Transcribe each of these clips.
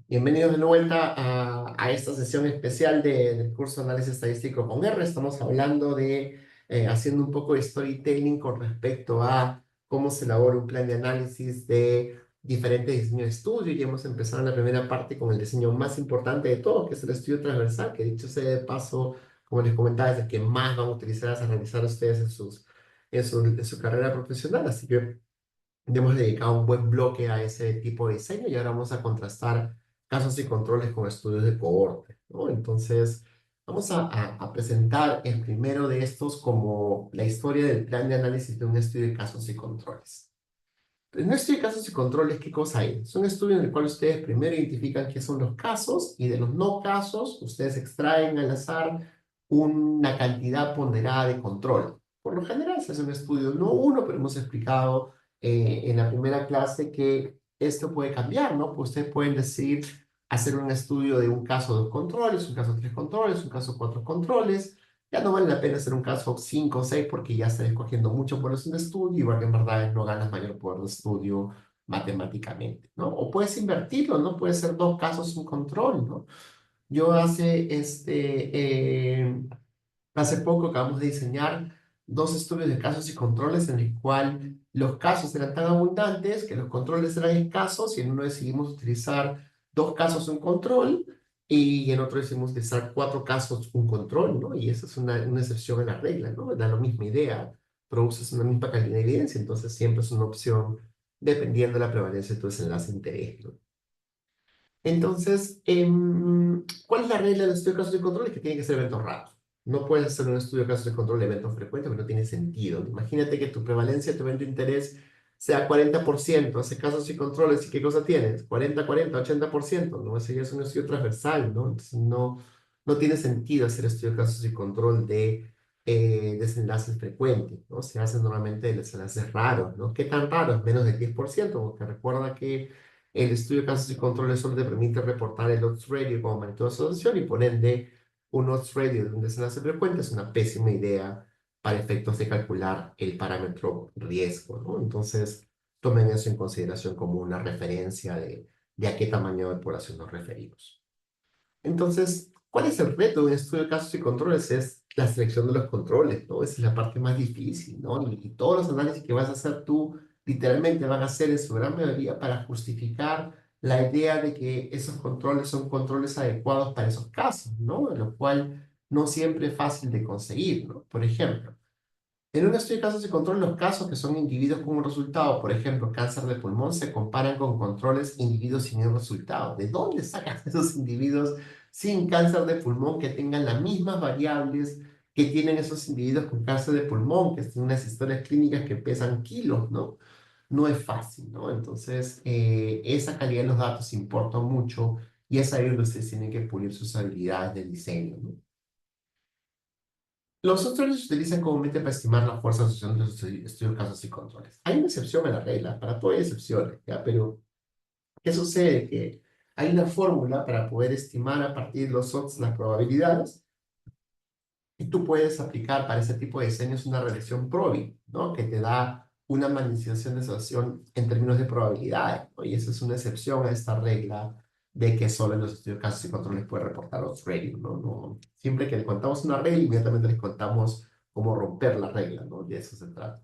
Bienvenidos de vuelta a esta sesión especial del curso de análisis estadístico con R. Estamos hablando de haciendo un poco de storytelling con respecto a cómo se elabora un plan de análisis de diferentes diseños de estudio. Y hemos empezado en la primera parte con el diseño más importante de todo, que es el estudio transversal, que dicho sea de paso, como les comentaba, es el que más van a utilizar a realizar ustedes en su carrera profesional. Así que le hemos dedicado un buen bloque a ese tipo de diseño y ahora vamos a contrastar casos y controles con estudios de cohorte, ¿no? Entonces, vamos a presentar el primero de estos como la historia del plan de análisis de un estudio de casos y controles. En un estudio de casos y controles, ¿qué cosa hay? Es un estudio en el cual ustedes primero identifican qué son los casos y de los no casos, ustedes extraen al azar una cantidad ponderada de control. Por lo general se hace un estudio, no uno, pero hemos explicado en la primera clase que esto puede cambiar, ¿no? Pues ustedes pueden decidir hacer un estudio de un caso de controles, un caso tres controles, un caso cuatro controles. Ya no vale la pena hacer un caso 5 o 6 porque ya estás escogiendo mucho población de estudio, igual que en verdad no ganas mayor poder de estudio matemáticamente, ¿no? O puedes invertirlo, ¿no? Puede ser dos casos un control, ¿no? Yo hace poco acabamos de diseñar dos estudios de casos y controles en el cual los casos eran tan abundantes que los controles eran escasos y en uno decidimos utilizar dos casos un control y en otro decidimos utilizar cuatro casos un control, ¿no? Y esa es una excepción a la regla, ¿no? Da la misma idea, produces una misma calidad de evidencia, entonces siempre es una opción dependiendo de la prevalencia de tu desenlace de interés, ¿no? Entonces, ¿cuál es la regla del estudio de casos de control? Es que tiene que ser eventos raros. No puedes hacer un estudio de casos de control de eventos frecuentes, porque no tiene sentido. Imagínate que tu prevalencia de tu evento de interés sea 40%, hace casos y controles, ¿y qué cosa tienes? 40, 40, 80%, ¿no? Ese ya es un estudio transversal, ¿no? Entonces, no tiene sentido hacer estudio de casos y control de desenlaces frecuentes, ¿no? Se hacen normalmente de desenlaces raros, ¿no? ¿Qué tan raros? Menos del 10%, porque recuerda que el estudio de casos y controles solo te permite reportar el odds ratio como magnitud de asociación y por ende un odds ratio de un desenlace frecuente es una pésima idea para efectos de calcular el parámetro riesgo, ¿no? Entonces, tomen eso en consideración como una referencia de a qué tamaño de población nos referimos. Entonces, ¿cuál es el reto de un estudio de casos y controles? Es la selección de los controles, ¿no? Esa es la parte más difícil, ¿no? Y todos los análisis que vas a hacer tú, literalmente van a ser en su gran mayoría para justificar la idea de que esos controles son controles adecuados para esos casos, ¿no? Lo cual no siempre es fácil de conseguir, ¿no? Por ejemplo, en un estudio de casos se controlan los casos que son individuos con un resultado, por ejemplo, cáncer de pulmón, se comparan con controles individuos sin un resultado. ¿De dónde sacas esos individuos sin cáncer de pulmón que tengan las mismas variables que tienen esos individuos con cáncer de pulmón, que tienen unas historias clínicas que pesan kilos, ¿no? No es fácil, ¿no? Entonces, esa calidad de los datos importa mucho y es ahí donde ustedes tienen que pulir sus habilidades de diseño, ¿no? Los softwares se utilizan comúnmente para estimar la fuerza de asociación de los estudios, casos y controles. Hay una excepción a la regla, para todo hay excepciones, ¿ya? Pero, ¿qué sucede? Que hay una fórmula para poder estimar a partir de los odds las probabilidades y tú puedes aplicar para ese tipo de diseños una regresión Probi, ¿no? Que te da una magnificación de asociación en términos de probabilidades, ¿no? Y esa es una excepción a esta regla de que solo en los estudios casos y controles puede reportar los ratings, ¿no? Siempre que le contamos una regla, inmediatamente les contamos cómo romper la regla, ¿no? De eso se trata.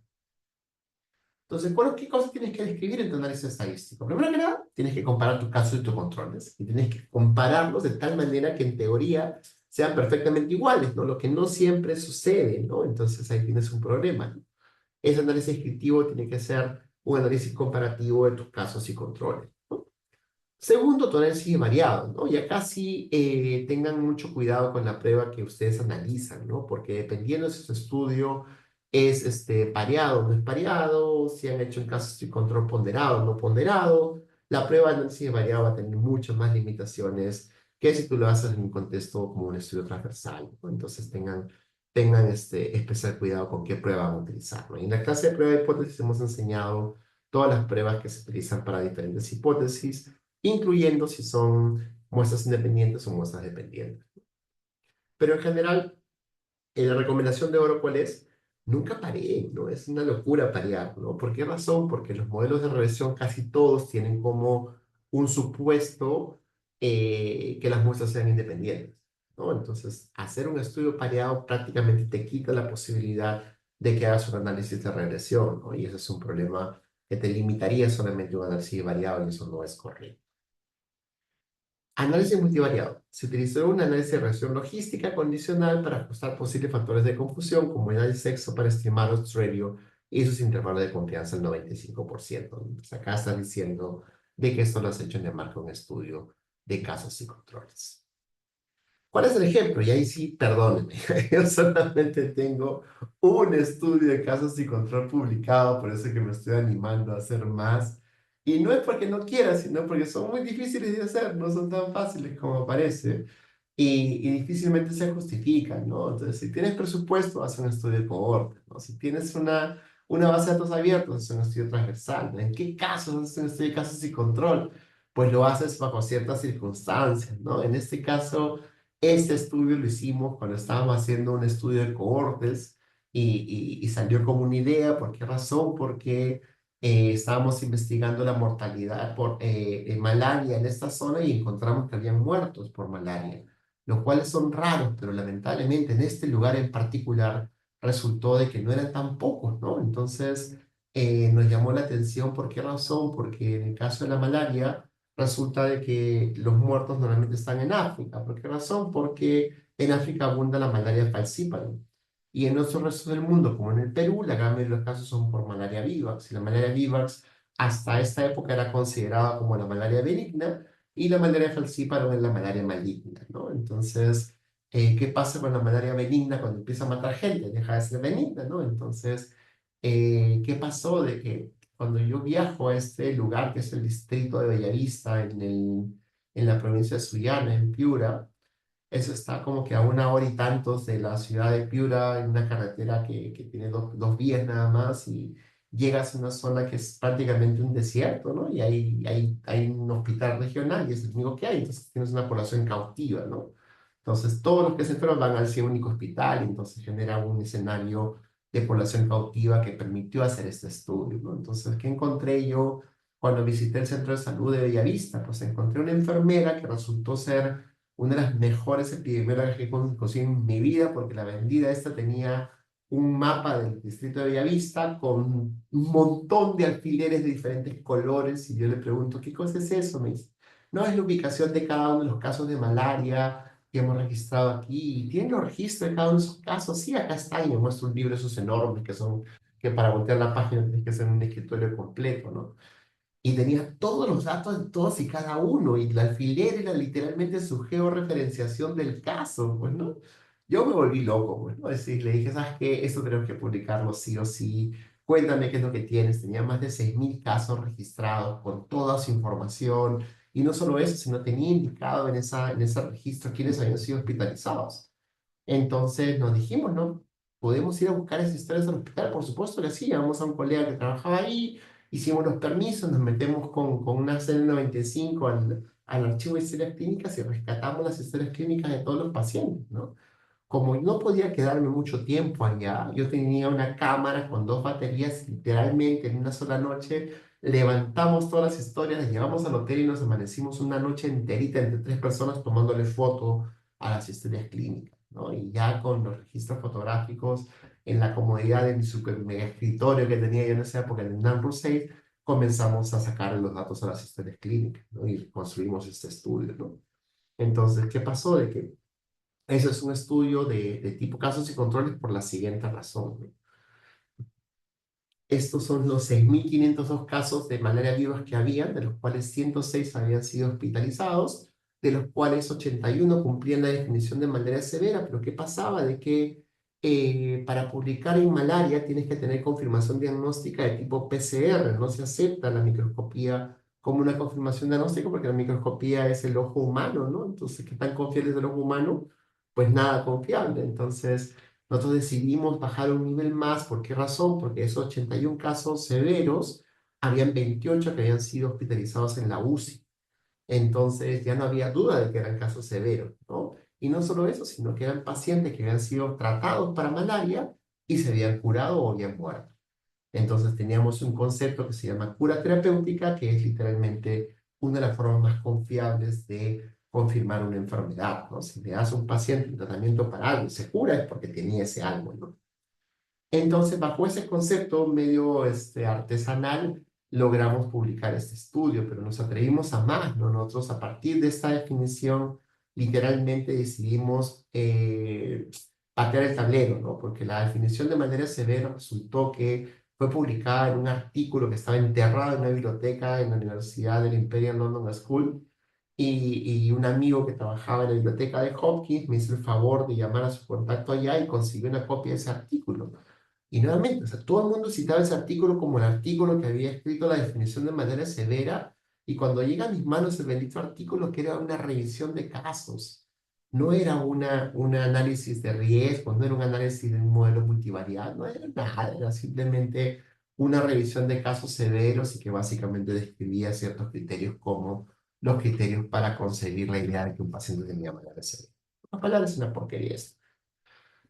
Entonces, ¿qué cosas tienes que describir en tu análisis estadístico? Primero que nada, tienes que comparar tus casos y tus controles. Y tienes que compararlos de tal manera que en teoría sean perfectamente iguales, ¿no? Lo que no siempre sucede, ¿no? Entonces ahí tienes un problema, ¿no? Ese análisis descriptivo tiene que ser un análisis comparativo de tus casos y controles, ¿no? Segundo, tu análisis variado, ¿no? Y acá sí tengan mucho cuidado con la prueba que ustedes analizan, ¿no? Porque dependiendo de si su estudio es pareado o no es pareado, si han hecho un caso de control ponderado o no ponderado, la prueba de análisis variado va a tener muchas más limitaciones que si tú lo haces en un contexto como un estudio transversal, ¿no? Entonces tengan especial cuidado con qué prueba van a utilizar, ¿no? Y en la clase de prueba de hipótesis hemos enseñado todas las pruebas que se utilizan para diferentes hipótesis incluyendo si son muestras independientes o muestras dependientes. Pero en general, la recomendación de oro, ¿cuál es? Nunca pareen, ¿no? Es una locura parear, ¿no? ¿Por qué razón? Porque los modelos de regresión casi todos tienen como un supuesto que las muestras sean independientes, ¿no? Entonces, hacer un estudio pareado prácticamente te quita la posibilidad de que hagas un análisis de regresión, ¿no? Y ese es un problema que te limitaría solamente a un análisis variado y eso no es correcto. Análisis multivariado. Se utilizó un análisis de regresión logística condicional para ajustar posibles factores de confusión, como edad y sexo, para estimar odds ratio y sus intervalos de confianza al 95%. Entonces, acá estás diciendo de que esto lo has hecho en el marco de un estudio de casos y controles. ¿Cuál es el ejemplo? Y ahí sí, perdónenme, yo solamente tengo un estudio de casos y control publicado, por eso es que me estoy animando a hacer más. Y no es porque no quiera, sino porque son muy difíciles de hacer, no son tan fáciles como parece y difícilmente se justifican, ¿no? Entonces, si tienes presupuesto, haz un estudio de cohorte, ¿no? Si tienes una base de datos abiertos, haz un estudio transversal, ¿no? ¿En qué casos haces un estudio de casos y control? Pues lo haces bajo ciertas circunstancias, ¿no? En este caso, este estudio lo hicimos cuando estábamos haciendo un estudio de cohortes y salió como una idea. ¿Por qué razón? Porque estábamos investigando la mortalidad por malaria en esta zona y encontramos que habían muertos por malaria, los cuales son raros, pero lamentablemente en este lugar en particular resultó de que no eran tan pocos, ¿no? Entonces nos llamó la atención. ¿Por qué razón? Porque en el caso de la malaria resulta de que los muertos normalmente están en África. ¿Por qué razón? Porque en África abunda la malaria falciparum. Y en otros restos del mundo, como en el Perú, la gran mayoría de los casos son por malaria vivax. Y la malaria vivax hasta esta época era considerada como la malaria benigna y la malaria falciparum es la malaria maligna, ¿no? Entonces, ¿qué pasa con la malaria benigna cuando empieza a matar gente? Deja de ser benigna, ¿no? Entonces, ¿qué pasó? De que cuando yo viajo a este lugar, que es el distrito de Bellavista, en la provincia de Sullana, en Piura, eso está como que a 1 hora y tantos de la ciudad de Piura, en una carretera que tiene dos vías nada más, y llegas a una zona que es prácticamente un desierto, ¿no? Y hay un hospital regional y es el único que hay, entonces tienes una población cautiva, ¿no? Entonces todos los que se enferman van al ese único hospital y entonces genera un escenario de población cautiva que permitió hacer este estudio, ¿no? Entonces, ¿qué encontré yo cuando visité el centro de salud de Bellavista? Pues encontré una enfermera que resultó ser una de las mejores epidemiólogas que he conocido en mi vida, porque la vendida esta tenía un mapa del distrito de Bellavista con un montón de alfileres de diferentes colores, y yo le pregunto, ¿qué cosa es eso? Me dice, no, es la ubicación de cada uno de los casos de malaria que hemos registrado aquí, y tienen los registros de cada uno de esos casos. Sí, acá está, y me muestra un libro, esos enormes, que para voltear la página tienes que hacer un escritorio completo, ¿no? Y tenía todos los datos de todos y cada uno, y la alfiler era literalmente su georreferenciación del caso, pues, ¿no? Yo me volví loco, pues, ¿no? Es decir, le dije, ¿sabes qué? Esto tenemos que publicarlo sí o sí. Cuéntame qué es lo que tienes. Tenía más de 6.000 casos registrados con toda su información. Y no solo eso, sino tenía indicado en ese registro quiénes habían sido hospitalizados. Entonces nos dijimos, ¿no? Podemos ir a buscar esas historias al hospital, por supuesto que sí. Llamamos a un colega que trabajaba ahí, hicimos los permisos, nos metemos con una CL95 al archivo de historias clínicas y rescatamos las historias clínicas de todos los pacientes, ¿no? Como no podía quedarme mucho tiempo allá, yo tenía una cámara con 2 baterías, literalmente en una sola noche levantamos todas las historias, las llevamos al hotel y nos amanecimos una noche enterita entre 3 personas tomándole foto a las historias clínicas, ¿no? Y ya con los registros fotográficos en la comodidad de mi super mega escritorio que tenía yo en esa época en el Namro 6, comenzamos a sacar los datos a las historias clínicas, ¿no? Y construimos este estudio, ¿no? Entonces, ¿qué pasó? De que eso es un estudio de tipo casos y controles por la siguiente razón, ¿no? Estos son los 6.502 casos de malaria vivas que habían, de los cuales 106 habían sido hospitalizados, de los cuales 81 cumplían la definición de malaria severa. Pero ¿qué pasaba? De que para publicar en malaria tienes que tener confirmación diagnóstica de tipo PCR. No se acepta la microscopía como una confirmación diagnóstica porque la microscopía es el ojo humano, ¿no? Entonces, ¿qué tan confiable es el ojo humano? Pues nada confiable. Entonces, nosotros decidimos bajar un nivel más. ¿Por qué razón? Porque esos 81 casos severos, habían 28 que habían sido hospitalizados en la UCI. Entonces ya no había duda de que eran casos severos, ¿no? Y no solo eso, sino que eran pacientes que habían sido tratados para malaria y se habían curado o habían muerto. Entonces teníamos un concepto que se llama cura terapéutica, que es literalmente una de las formas más confiables de confirmar una enfermedad, ¿no? Si le das a un paciente un tratamiento para algo y se cura es porque tenía ese algo, ¿no? Entonces, bajo ese concepto medio artesanal, logramos publicar este estudio, pero nos atrevimos a más, ¿no? Nosotros, a partir de esta definición, literalmente decidimos patear el tablero, ¿no? Porque la definición de manera severa resultó que fue publicada en un artículo que estaba enterrado en una biblioteca en la Universidad del Imperial London School, y un amigo que trabajaba en la biblioteca de Hopkins me hizo el favor de llamar a su contacto allá y consiguió una copia de ese artículo. Y nuevamente, o sea, todo el mundo citaba ese artículo como el artículo que había escrito la definición de manera severa, y cuando llega a mis manos el bendito artículo, que era una revisión de casos, no era un análisis de riesgo, no era un análisis de un modelo multivariado, no era nada, era simplemente una revisión de casos severos y que básicamente describía ciertos criterios como los criterios para concebir la idea de que un paciente tenía malaria severa. La palabra es una porquería esto.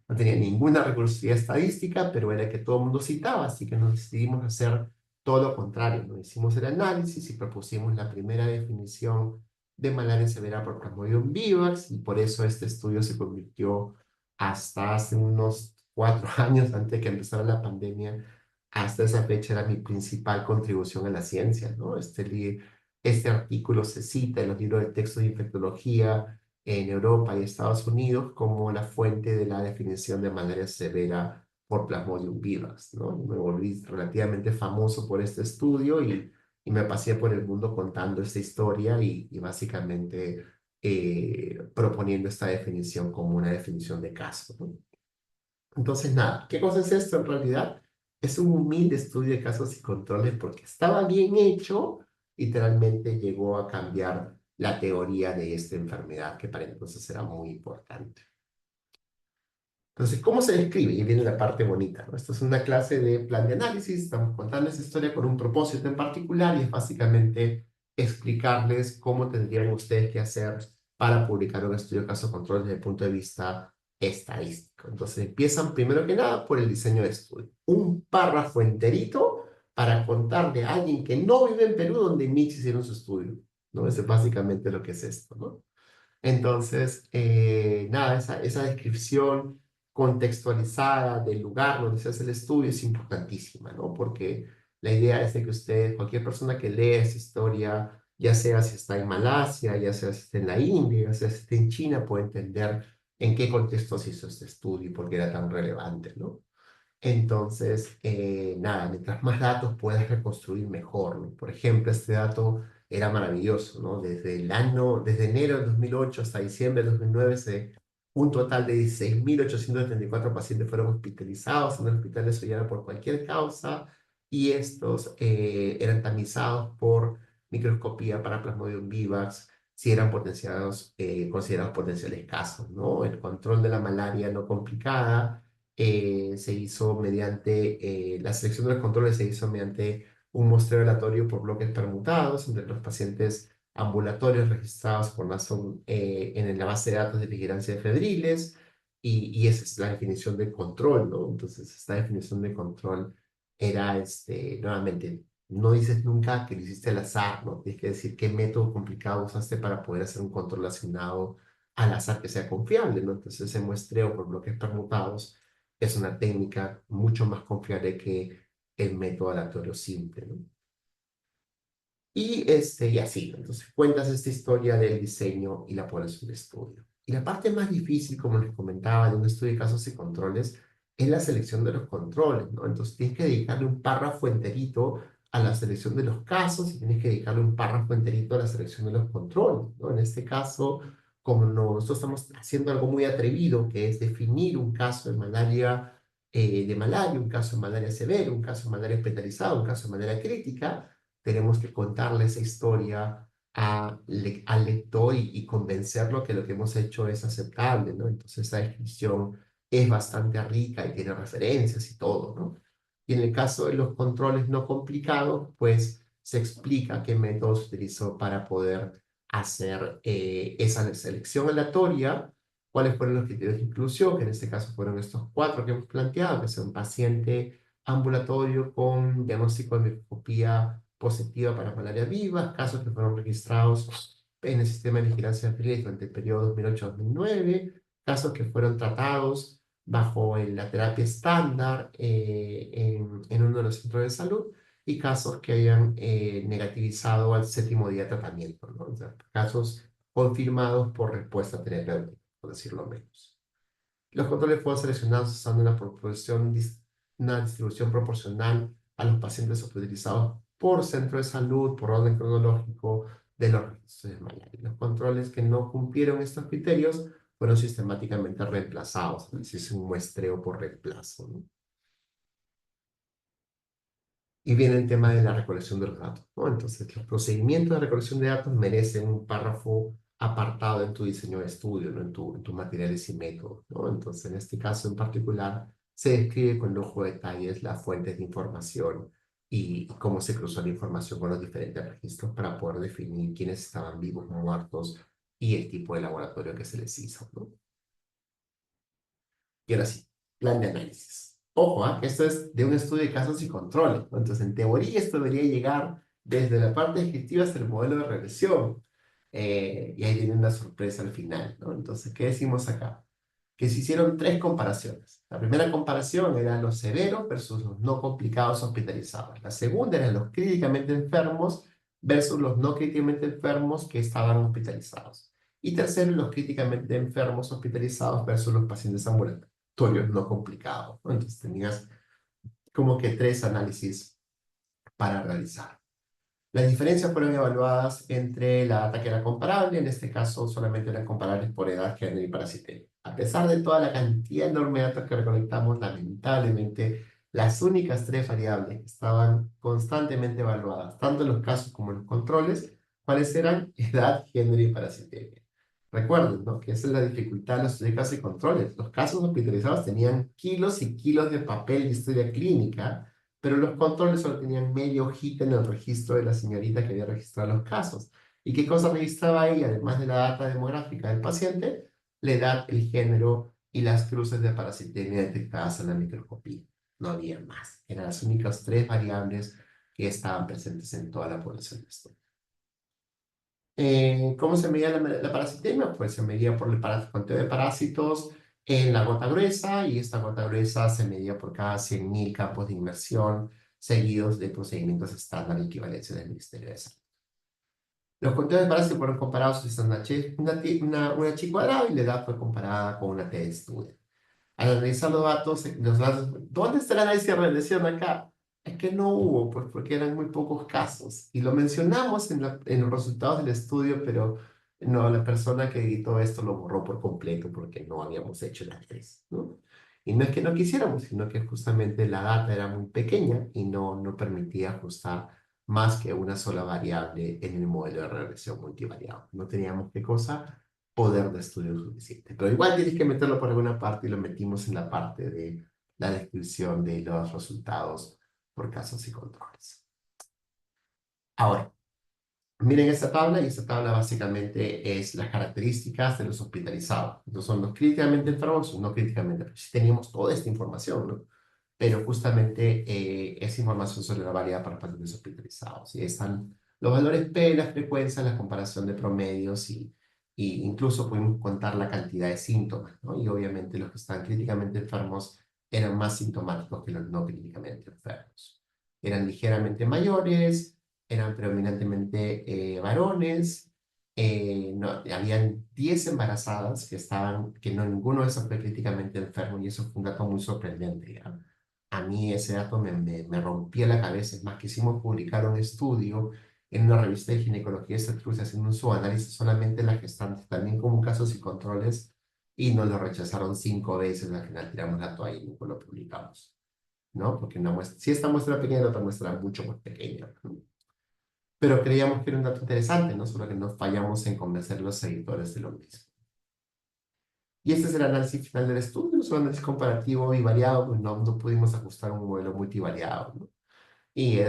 No tenía ninguna recursividad estadística, pero era que todo el mundo citaba, así que nos decidimos hacer todo lo contrario. Nos hicimos el análisis y propusimos la primera definición de malaria severa por Plasmodium vivax, y por eso este estudio se convirtió hasta hace unos 4 años, antes de que empezara la pandemia. Hasta esa fecha era mi principal contribución a la ciencia, ¿no? Este artículo se cita en los libros de texto de infectología en Europa y Estados Unidos como la fuente de la definición de malaria severa por Plasmodium vivax, ¿no? Me volví relativamente famoso por este estudio, y me pasé por el mundo contando esta historia y básicamente proponiendo esta definición como una definición de caso, ¿no? Entonces, nada, ¿qué cosa es esto en realidad? Es un humilde estudio de casos y controles porque estaba bien hecho, literalmente llegó a cambiar la teoría de esta enfermedad, que para entonces era muy importante. Entonces, ¿cómo se describe? Y viene la parte bonita, ¿no? Esto es una clase de plan de análisis, estamos contando esa historia con un propósito en particular, y es básicamente explicarles cómo tendrían ustedes que hacer para publicar un estudio de caso control desde el punto de vista estadístico. Entonces, empiezan primero que nada por el diseño de estudio. Un párrafo enterito para contarle a alguien que no vive en Perú donde Mitch hicieron su estudio, ¿no? Eso es básicamente lo que es esto, ¿no? Entonces, nada, esa descripción contextualizada del lugar donde se hace el estudio es importantísima, ¿no? Porque la idea es de que usted, cualquier persona que lea esa historia, ya sea si está en Malasia, ya sea si está en la India, ya sea si está en China, puede entender en qué contexto se hizo este estudio y por qué era tan relevante, ¿no? Entonces, nada, mientras más datos puedas reconstruir mejor, ¿no? Por ejemplo, este dato era maravilloso, ¿no? Desde enero del 2008 hasta diciembre del 2009, un total de 16.834 pacientes fueron hospitalizados en el hospital de Sollana por cualquier causa, y estos eran tamizados por microscopía para Plasmodium vivax, si eran considerados potenciales casos, ¿no? El control de la malaria no complicada se hizo mediante, la selección de los controles se hizo mediante un muestreo aleatorio por bloques permutados entre los pacientes ambulatorios registrados por Nason en la base de datos de vigilancia de febriles, y esa es la definición de control, ¿no? Entonces, esta definición de control era, nuevamente, no dices nunca que lo hiciste al azar, ¿no? Tienes que decir qué método complicado usaste para poder hacer un control asignado al azar que sea confiable, ¿no? Entonces, ese muestreo por bloques permutados es una técnica mucho más confiable que el método aleatorio simple, ¿no? Y así, ¿no? Entonces cuentas esta historia del diseño y la pones en un estudio. Y la parte más difícil, como les comentaba, de un estudio de casos y controles, es la selección de los controles, ¿no? Entonces tienes que dedicarle un párrafo enterito a la selección de los casos, y tienes que dedicarle un párrafo enterito a la selección de los controles, ¿no? En este caso, como nosotros estamos haciendo algo muy atrevido, que es definir un caso de malaria, un caso de malaria severa, un caso de malaria hospitalizada, un caso de malaria crítica, tenemos que contarle esa historia al lector y convencerlo que lo que hemos hecho es aceptable, ¿no? Entonces esa descripción es bastante rica y tiene referencias y todo, ¿no? Y en el caso de los controles no complicados, pues se explica qué métodos utilizó para poder hacer esa selección aleatoria, cuáles fueron los criterios de inclusión, que en este caso fueron estos cuatro que hemos planteado, que son paciente ambulatorio con diagnóstico de microscopía positiva para malaria viva, casos que fueron registrados en el sistema de vigilancia de riesgo durante el periodo 2008-2009, casos que fueron tratados bajo la terapia estándar en uno de los centros de salud y casos que hayan negativizado al séptimo día de tratamiento, ¿no? O sea, casos confirmados por respuesta terapéutica, por decirlo menos. Los controles fueron seleccionados usando una distribución proporcional a los pacientes hospitalizados por centro de salud, por orden cronológico de los registros de malaria. Los controles que no cumplieron estos criterios fueron sistemáticamente reemplazados, es decir, es un muestreo por reemplazo, ¿no? Y viene el tema de la recolección de los datos, ¿no? Entonces, los procedimientos de recolección de datos merecen un párrafo apartado en tu diseño de estudio, ¿no? En tus materiales y métodos, ¿no? Entonces, en este caso en particular, se describe con lujo de detalles las fuentes de información y cómo se cruzó la información con los diferentes registros para poder definir quiénes estaban vivos o muertos y el tipo de laboratorio que se les hizo, ¿no? Y ahora sí, plan de análisis. Ojo, que esto es de un estudio de casos y controles, ¿no? Entonces, en teoría, esto debería llegar desde la parte descriptiva hasta el modelo de regresión. Y ahí viene una sorpresa al final, ¿no? Entonces, ¿qué decimos acá? Que se hicieron tres comparaciones. La primera comparación era los severos versus los no complicados hospitalizados. La segunda era los críticamente enfermos versus los no críticamente enfermos que estaban hospitalizados. Y tercero, los críticamente enfermos hospitalizados versus los pacientes ambulatorios no complicados, ¿no? Entonces tenías como que tres análisis para realizar. Las diferencias fueron evaluadas entre la data que era comparable, en este caso solamente eran comparables por edad, género y parasitemia. A pesar de toda la cantidad enorme de datos que recolectamos, lamentablemente las únicas tres variables que estaban constantemente evaluadas, tanto en los casos como en los controles, ¿cuáles eran? Edad, género y parasitemia. Recuerden, ¿no? Que esa es la dificultad de los estudios de casos y controles. Los casos hospitalizados tenían kilos y kilos de papel de historia clínica, pero los controles solo tenían media hojita en el registro de la señorita que había registrado los casos. ¿Y qué cosa registraba ahí, además de la data demográfica del paciente? La edad, el género y las cruces de parasitemia detectadas en la microscopía. No había más. Eran las únicas tres variables que estaban presentes en toda la población de estudio. ¿Cómo se medía la parasitemia? Pues se medía por el conteo de parásitos en la gota gruesa y esta gota gruesa se medía por cada 100.000 campos de inmersión seguidos de procedimientos estándar de equivalencia del Ministerio de Salud. Los conteos de parásitos fueron comparados usando una Chi cuadrada y la edad fue comparada con una T de estudio. Al analizar los datos, ¿dónde está el análisis de regresión acá? Es que no hubo, pues porque eran muy pocos casos. Y lo mencionamos en los resultados del estudio, pero no, la persona que editó esto lo borró por completo porque no habíamos hecho el análisis, ¿no? Y no es que no quisiéramos, sino que justamente la data era muy pequeña y no permitía ajustar más que una sola variable en el modelo de regresión multivariable. No teníamos qué cosa poder de estudio suficiente. Pero igual tienes que meterlo por alguna parte y lo metimos en la parte de la descripción de los resultados por casos y controles. Ahora, miren esta tabla y esta tabla básicamente es las características de los hospitalizados. Estos son los críticamente enfermos o no críticamente enfermos. Sí teníamos toda esta información, ¿no? Pero justamente esa información solo era válida para pacientes hospitalizados. Y ahí están los valores P, las frecuencias, la comparación de promedios y incluso pudimos contar la cantidad de síntomas, ¿no? Y obviamente los que están críticamente enfermos eran más sintomáticos que los no críticamente enfermos. Eran ligeramente mayores, eran predominantemente varones, habían 10 embarazadas que no ninguno de esos fue críticamente enfermo y eso fue un dato muy sorprendente, ¿ya? A mí ese dato me rompía la cabeza. Es más, quisimos publicar un estudio en una revista de ginecología y obstetricia haciendo un subanálisis solamente en las gestantes, también como casos y controles, y nos lo rechazaron 5 veces. Al final tiramos la toalla y nunca lo publicamos, ¿no? Porque una muestra, si esta muestra era pequeña, la otra muestra era mucho más pequeña, ¿no? Pero creíamos que era un dato interesante, ¿no? Solo que nos fallamos en convencer a los seguidores de lo mismo. Y este es el análisis final del estudio, es un análisis comparativo y variado, pues no pudimos ajustar un modelo multivariado, ¿no? Y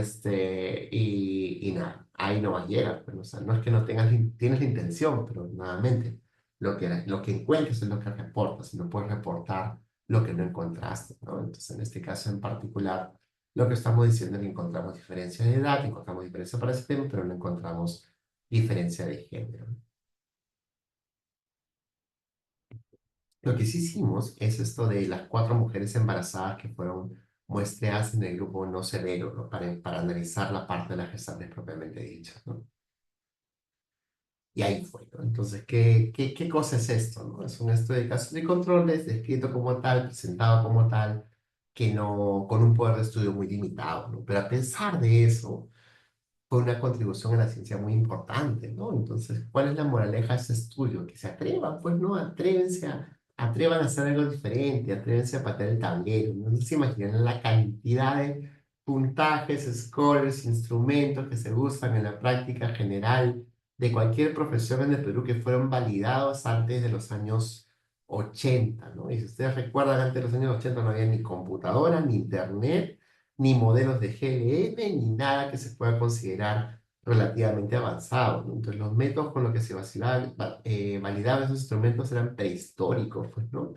nada, ahí no más llega, pero, o sea, no es que no tienes la intención, pero nuevamente, lo que encuentres es lo que reportas, y no puedes reportar lo que no encontraste, ¿no? Entonces, en este caso en particular, Lo que estamos diciendo es que encontramos diferencias de edad, encontramos diferencias para ese tema, pero no encontramos diferencia de género. Lo que sí hicimos es esto de las 4 mujeres embarazadas que fueron muestreadas en el grupo no severo, ¿no? Para analizar la parte de las gestantes propiamente dichas, ¿no? Y ahí fue, ¿no? Entonces, ¿qué cosa es esto, no? Es un estudio de casos y controles, descrito como tal, presentado como tal, que no, con un poder de estudio muy limitado, ¿no? Pero a pesar de eso, fue una contribución a la ciencia muy importante, ¿no? Entonces, ¿cuál es la moraleja de ese estudio? Que se atrevan, pues, ¿no? Atrevan a hacer algo diferente, atrévense a patear el tablero, ¿no? No se imaginan la cantidad de puntajes, scores, instrumentos que se usan en la práctica general de cualquier profesión en el Perú que fueron validados antes de los años 80, ¿no? Y si ustedes recuerdan, antes de los años 80 no había ni computadora, ni internet, ni modelos de GLM, ni nada que se pueda considerar relativamente avanzado, ¿no? Entonces, los métodos con los que se validaban esos instrumentos eran prehistóricos, pues, ¿no?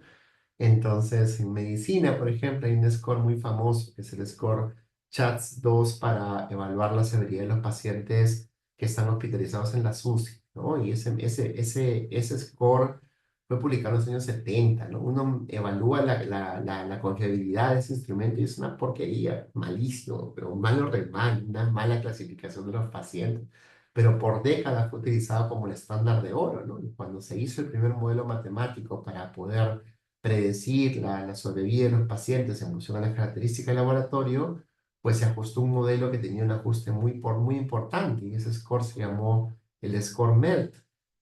Entonces, en medicina, por ejemplo, hay un score muy famoso, que es el score CHATS-2 para evaluar la severidad de los pacientes que están hospitalizados en la SUSI, ¿no? Y ese score fue publicado en los años 70, ¿no? Uno evalúa la confiabilidad de ese instrumento y es una porquería, malísimo, pero malo re mal, una mala clasificación de los pacientes. Pero por décadas fue utilizado como el estándar de oro, ¿no? Y cuando se hizo el primer modelo matemático para poder predecir la sobrevida de los pacientes en función a las características del laboratorio, pues se ajustó un modelo que tenía un ajuste muy importante y ese score se llamó el score MERT,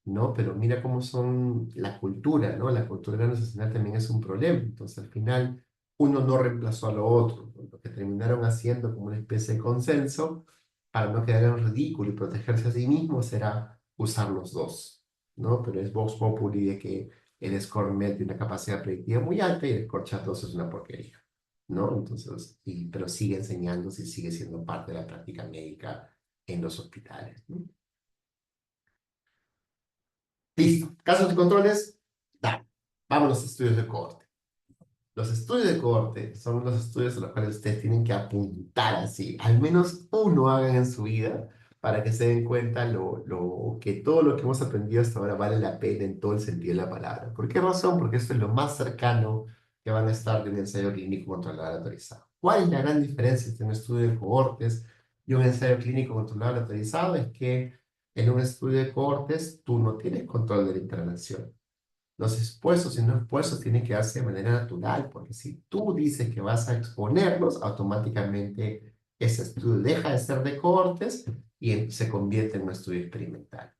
¿no? Pero mira cómo son la cultura, ¿no? La cultura organizacional también es un problema. Entonces, al final, uno no reemplazó a lo otro, ¿no? Lo que terminaron haciendo como una especie de consenso para no quedar en ridículo y protegerse a sí mismos era usar los dos, ¿no? Pero es Vox Populi de que el ScoreMed tiene una capacidad predictiva muy alta y el ScoreChat-2 es una porquería, ¿no? Entonces, pero sigue enseñándose y sigue siendo parte de la práctica médica en los hospitales, ¿no? Listo. Casos y controles, dale. Vámonos a estudios de cohorte. Los estudios de cohorte son los estudios a los cuales ustedes tienen que apuntar así, al menos uno hagan en su vida para que se den cuenta que todo lo que hemos aprendido hasta ahora vale la pena en todo el sentido de la palabra. ¿Por qué razón? Porque esto es lo más cercano que van a estar de un ensayo clínico controlado autorizado. ¿Cuál es la gran diferencia entre un estudio de cohortes y un ensayo clínico controlado autorizado? Es que en un estudio de cohortes tú no tienes control de la intervención. Los expuestos y no expuestos tienen que darse de manera natural, porque si tú dices que vas a exponerlos, automáticamente ese estudio deja de ser de cohortes y se convierte en un estudio experimental.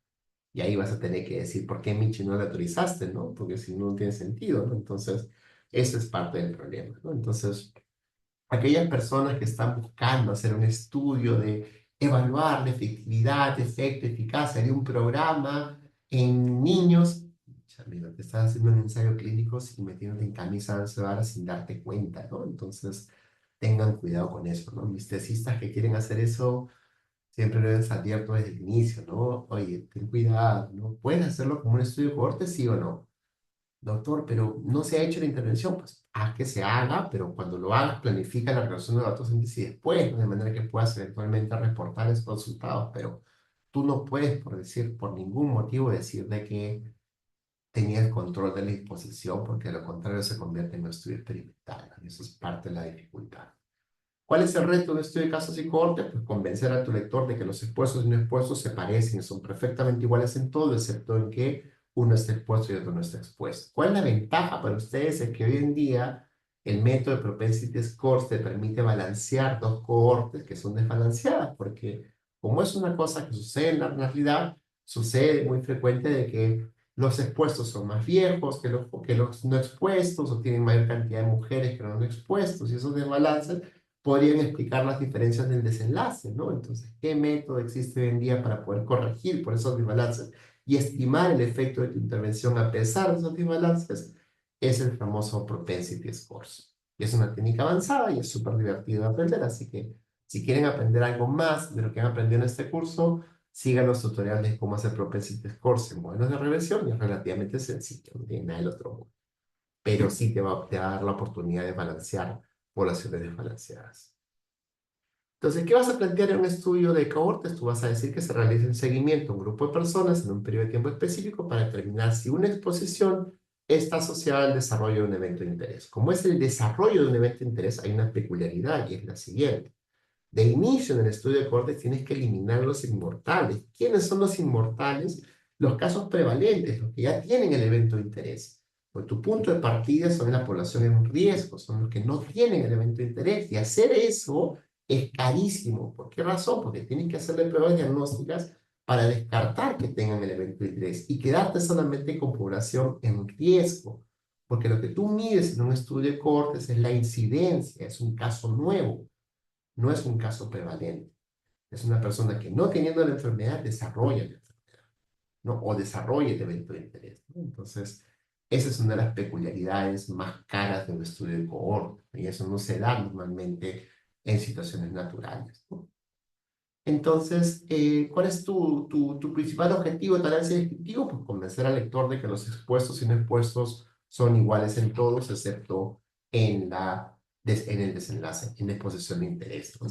Y ahí vas a tener que decir, ¿por qué Michi no lo autorizaste, no? Porque si no, no tiene sentido, ¿no? Entonces, eso es parte del problema, ¿no? Entonces, aquellas personas que están buscando hacer un estudio de evaluar la efectividad, efecto, eficacia de un programa en niños, ya, mira, te estás haciendo un ensayo clínico y metiéndote en camisa de once varas sin darte cuenta, ¿no? Entonces, tengan cuidado con eso, ¿no? Mis tesistas que quieren hacer eso, siempre lo deben advierto desde el inicio, ¿no? Oye, ten cuidado, ¿no? ¿Puedes hacerlo como un estudio de cohorte, sí o no? Doctor, pero no se ha hecho la intervención, pues haz que se haga, pero cuando lo hagas, planifica la relación de datos antes y después, ¿no? De manera que puedas eventualmente reportar esos resultados, pero tú no puedes, por decir, por ningún motivo decir de que tenías control de la disposición, porque de lo contrario se convierte en un estudio experimental, ¿no? Y eso es parte de la dificultad. ¿Cuál es el reto de un estudio de casos y cohortes? Pues convencer a tu lector de que los expuestos y no expuestos se parecen y son perfectamente iguales en todo, excepto en que uno está expuesto y otro no está expuesto. ¿Cuál es la ventaja para ustedes? Es que hoy en día el método de propensity scores te permite balancear dos cohortes que son desbalanceadas, porque como es una cosa que sucede en la realidad, sucede muy frecuente de que los expuestos son más viejos que los no expuestos o tienen mayor cantidad de mujeres que los no expuestos y esos desbalances podrían explicar las diferencias del desenlace, ¿no? Entonces, ¿qué método existe hoy en día para poder corregir por esos desbalances y estimar el efecto de tu intervención a pesar de esos desbalances? Es el famoso propensity scores. Y es una técnica avanzada y es súper divertido de aprender, así que si quieren aprender algo más de lo que han aprendido en este curso, sigan los tutoriales de cómo hacer propensity scores en modelos de regresión y es relativamente sencillo, no tiene nada del otro mundo. Pero sí te va a dar la oportunidad de balancear poblaciones desbalanceadas. Entonces, ¿qué vas a plantear en un estudio de cohortes? Tú vas a decir que se realiza el seguimiento a un grupo de personas en un periodo de tiempo específico para determinar si una exposición está asociada al desarrollo de un evento de interés. Como es el desarrollo de un evento de interés, hay una peculiaridad y es la siguiente. De inicio en el estudio de cohortes tienes que eliminar los inmortales. ¿Quiénes son los inmortales? Los casos prevalentes, los que ya tienen el evento de interés. Pues tu punto de partida son la población en riesgo, son los que no tienen el evento de interés. Y hacer eso es carísimo. ¿Por qué razón? Porque tienes que hacerle pruebas diagnósticas para descartar que tengan el evento de interés y quedarte solamente con población en riesgo. Porque lo que tú mides en un estudio de cohortes es la incidencia, es un caso nuevo, no es un caso prevalente. Es una persona que no teniendo la enfermedad desarrolla la enfermedad, ¿no? O desarrolla el evento de interés, ¿no? Entonces, esa es una de las peculiaridades más caras de un estudio de cohorte, ¿no? Y eso no se da normalmente en situaciones naturales, ¿no? Entonces, ¿cuál es tu principal objetivo de análisis descriptivo? Pues convencer al lector de que los expuestos y no expuestos son iguales en todos, excepto en el desenlace, en la exposición de interés, ¿no?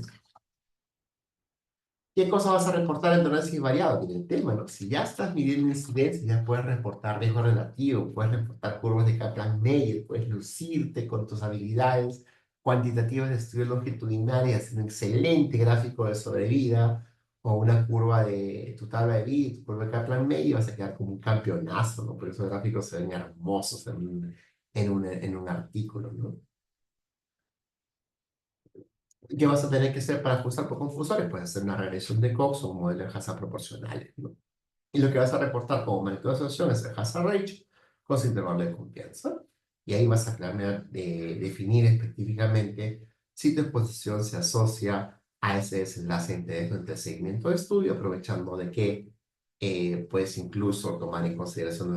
¿Qué cosa vas a reportar en tu análisis variado? Mira el tema, ¿no? Si ya estás midiendo incidencia, ya puedes reportar riesgo relativo, puedes reportar curvas de Kaplan-Meier, puedes lucirte con tus habilidades cuantitativas de estudio longitudinal y hacer un excelente gráfico de sobrevida o una curva de tu tabla de vida, tu curva de Kaplan-Meier, y vas a quedar como un campeonazo, ¿no? Porque esos gráficos se ven hermosos en un artículo, ¿no? ¿Qué vas a tener que hacer para ajustar por confusores? Puedes hacer una regresión de Cox o un modelo de Hasse proporcionales, ¿no? Y lo que vas a reportar como magnitud de asociación es el hazard ratio con su intervalo de confianza. Y ahí vas a definir específicamente si tu exposición se asocia a ese desenlace de interés durante el seguimiento de estudio, aprovechando de que puedes incluso tomar en consideración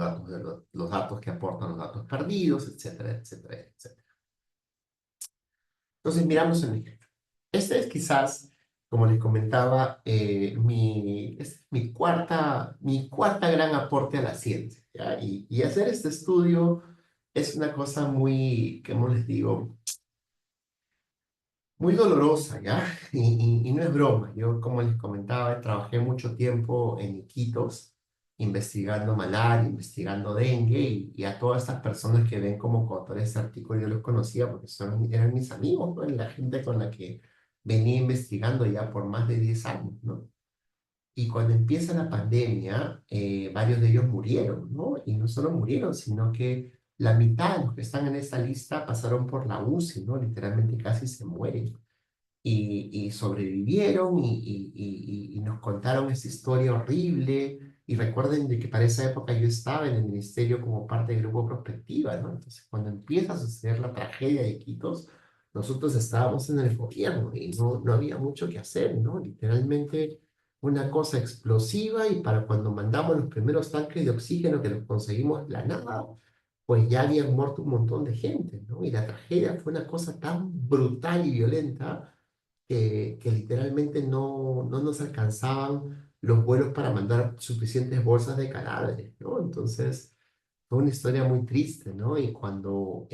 los datos que aportan los datos perdidos, etcétera, etcétera, etcétera. Entonces, miramos el ejemplo. Este es quizás, como les comentaba, mi cuarta gran aporte a la ciencia, ¿ya? Y hacer este estudio es una cosa muy, ¿cómo les digo? Muy dolorosa, ¿ya? Y no es broma. Yo, como les comentaba, trabajé mucho tiempo en Iquitos, investigando malaria, investigando dengue, y a todas estas personas que ven como coautores de este artículo, yo los conocía porque eran mis amigos, ¿no? La gente con la que venía investigando ya por más de 10 años, ¿no? Y cuando empieza la pandemia, varios de ellos murieron, ¿no? Y no solo murieron, sino que la mitad de los que están en esta lista pasaron por la UCI, ¿no? Literalmente casi se mueren y sobrevivieron y nos contaron esa historia horrible. Y recuerden de que para esa época yo estaba en el ministerio como parte del grupo Prospectiva, ¿no? Entonces, cuando empieza a suceder la tragedia de Iquitos, nosotros estábamos en el gobierno y no había mucho que hacer, ¿no? Literalmente una cosa explosiva y para cuando mandamos los primeros tanques de oxígeno que los conseguimos de la nada, pues ya habían muerto un montón de gente, ¿no? Y la tragedia fue una cosa tan brutal y violenta que literalmente no nos alcanzaban los vuelos para mandar suficientes bolsas de cadáveres, ¿no? Entonces, fue una historia muy triste, ¿no? Y cuando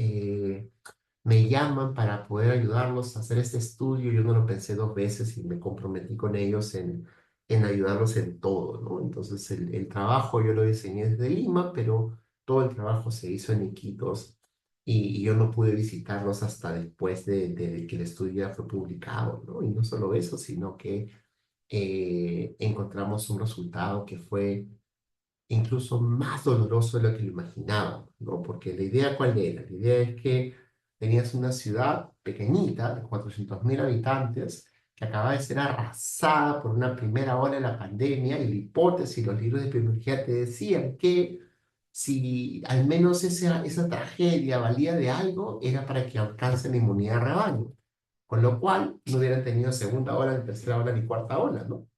me llaman para poder ayudarlos a hacer este estudio, yo no lo pensé dos veces y me comprometí con ellos en ayudarlos en todo, ¿no? Entonces, el trabajo yo lo diseñé desde Lima, pero todo el trabajo se hizo en Iquitos y yo no pude visitarlos hasta después de que el estudio ya fue publicado, ¿no? Y no solo eso, sino que encontramos un resultado que fue incluso más doloroso de lo que lo imaginábamos, ¿no? Porque la idea, ¿cuál era? La idea es que tenías una ciudad pequeñita de 400.000 habitantes que acaba de ser arrasada por una primera ola de la pandemia y la hipótesis, los libros de epidemiología te decían que si al menos esa tragedia valía de algo, era para que alcancen la inmunidad de rebaño, con lo cual no hubieran tenido segunda ola, ni tercera ola, ni cuarta ola, ¿no?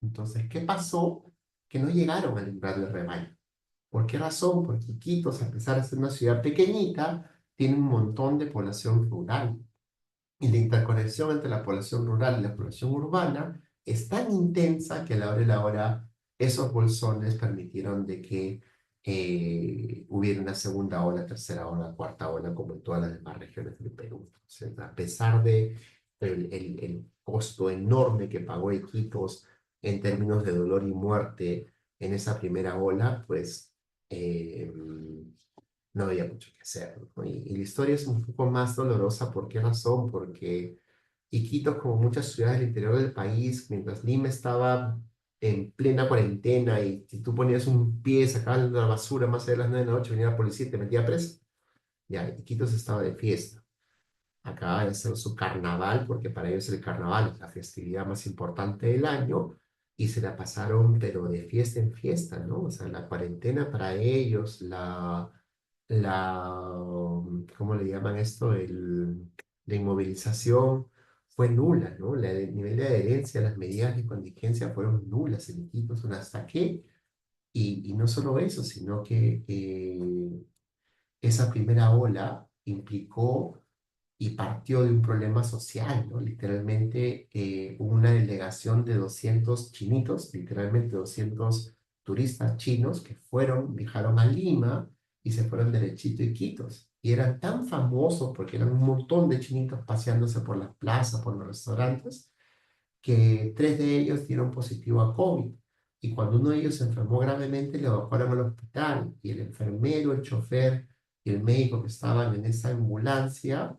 Entonces, ¿qué pasó? Que no llegaron al umbral del rebaño. ¿Por qué razón? Porque Iquitos, a pesar de ser una ciudad pequeñita, tiene un montón de población rural. Y la interconexión entre la población rural y la población urbana es tan intensa que a la hora de la hora esos bolsones permitieron de que hubiera una segunda ola, tercera ola, cuarta ola, como en todas las demás regiones del Perú. Entonces, a pesar de el costo enorme que pagó Iquitos en términos de dolor y muerte en esa primera ola, pues eh, no había mucho que hacer, ¿no? Y la historia es un poco más dolorosa. ¿Por qué razón? Porque Iquitos, como muchas ciudades del interior del país, mientras Lima estaba en plena cuarentena y si tú ponías un pie, sacaban la basura más allá de las 9 de la noche, venía la policía y te metía preso. Ya, Iquitos estaba de fiesta. Acaba de hacer su carnaval, porque para ellos el carnaval es la festividad más importante del año, y se la pasaron, pero de fiesta en fiesta, ¿no? O sea, la cuarentena para ellos, ¿cómo le llaman esto? La inmovilización fue nula, ¿no? El nivel de adherencia, las medidas de contingencia fueron nulas en Iquitos, un hasta qué, y no solo eso, sino que esa primera ola implicó y partió de un problema social, ¿no? Literalmente hubo una delegación de 200 chinitos, literalmente 200 turistas chinos que viajaron a Lima y se fueron derechito a Iquitos. Y eran tan famosos porque eran un montón de chinitos paseándose por las plazas, por los restaurantes, que tres de ellos dieron positivo a COVID. Y cuando uno de ellos se enfermó gravemente, le evacuaron al hospital. Y el enfermero, el chofer y el médico que estaban en esa ambulancia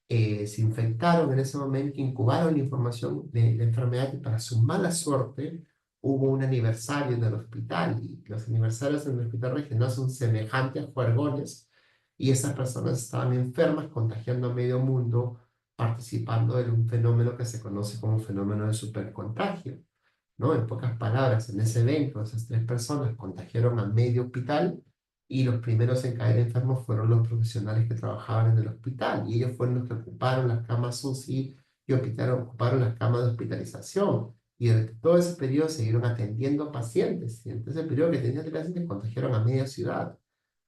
se infectaron en ese momento, incubaron la información de la enfermedad y para su mala suerte hubo un aniversario en el hospital. Y los aniversarios en el hospital regional son semejantes a juergones. Y esas personas estaban enfermas, contagiando a medio mundo, participando de un fenómeno que se conoce como un fenómeno de supercontagio, ¿no? En pocas palabras, en ese evento, esas tres personas contagiaron a medio hospital y los primeros en caer enfermos fueron los profesionales que trabajaban en el hospital y ellos fueron los que ocuparon las camas UCI y ocuparon las camas de hospitalización. Y durante todo ese periodo siguieron atendiendo pacientes. Y en ese periodo que tenían pacientes contagiaron a media ciudad.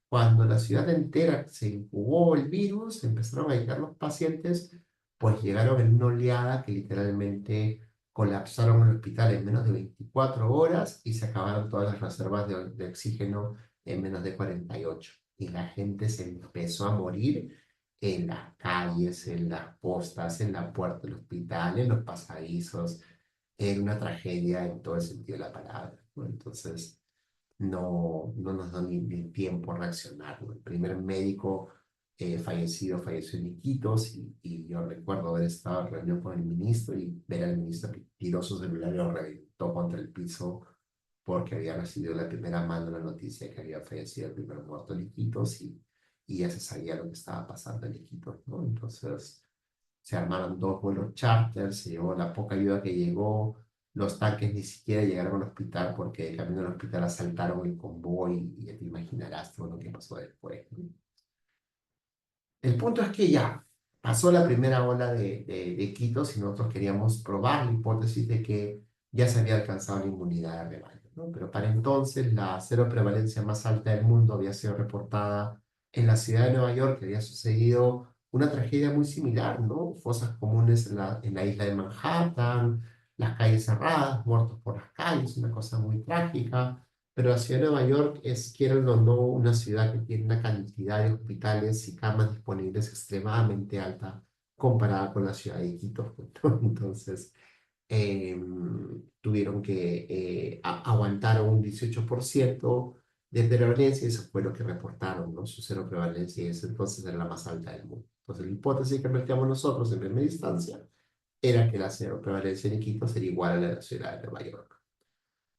Cuando la ciudad entera se incubó el virus, empezaron a llegar los pacientes, pues llegaron en una oleada que literalmente colapsaron el hospital en menos de 24 horas y se acabaron todas las reservas de oxígeno en menos de 48. Y la gente se empezó a morir en las calles, en las postas, en la puerta del hospital, en los pasadizos. Era una tragedia en todo el sentido de la palabra, ¿no? Entonces no nos da ni tiempo a reaccionar, ¿no? El primer médico fallecido falleció en Iquitos y yo recuerdo haber estado en reunión con el ministro y ver al ministro que tiró su celular y lo reventó contra el piso porque había recibido la primera mano la noticia que había fallecido el primer muerto en Iquitos y ya se sabía lo que estaba pasando en Iquitos, ¿no? Entonces se armaron dos vuelos charter, se llevó la poca ayuda que llegó, los tanques ni siquiera llegaron al hospital porque de camino al hospital asaltaron el convoy y ya te imaginarás todo lo que pasó después, ¿no? El punto es que ya pasó la primera ola de Iquitos y nosotros queríamos probar la hipótesis de que ya se había alcanzado la inmunidad de rebaño, ¿no? Pero para entonces la cero prevalencia más alta del mundo había sido reportada en la ciudad de Nueva York, que había sucedido una tragedia muy similar, ¿no? Fosas comunes en la isla de Manhattan, las calles cerradas, muertos por las calles, una cosa muy trágica. Pero la ciudad de Nueva York es, quieran o no, una ciudad que tiene una cantidad de hospitales y camas disponibles extremadamente alta comparada con la ciudad de Quito, ¿no? Entonces, eh, tuvieron que aguantar un 18% de prevalencia y eso fue lo que reportaron, ¿no? Su cero prevalencia y ese entonces era la más alta del mundo. Entonces, la hipótesis que planteamos nosotros en primera instancia era que la cero prevalencia en Quito sería igual a la de la ciudad de Nueva York.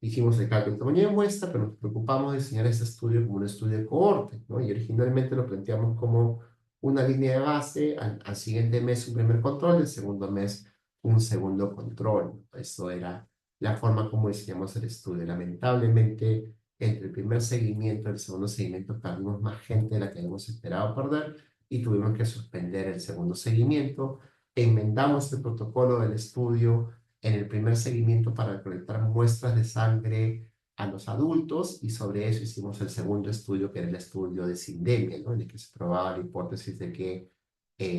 Hicimos el cálculo de tamaño de muestra, pero nos preocupamos de diseñar este estudio como un estudio de cohorte, ¿no? Y originalmente lo planteamos como una línea de base, al siguiente mes un primer control, el segundo mes un segundo control. Eso era la forma como diseñamos el estudio. Lamentablemente, entre el primer seguimiento y el segundo seguimiento perdimos más gente de la que habíamos esperado perder y tuvimos que suspender el segundo seguimiento. Enmendamos el protocolo del estudio en el primer seguimiento para recolectar muestras de sangre a los adultos y sobre eso hicimos el segundo estudio, que era el estudio de sindemia, ¿no? En el que se probaba la hipótesis de que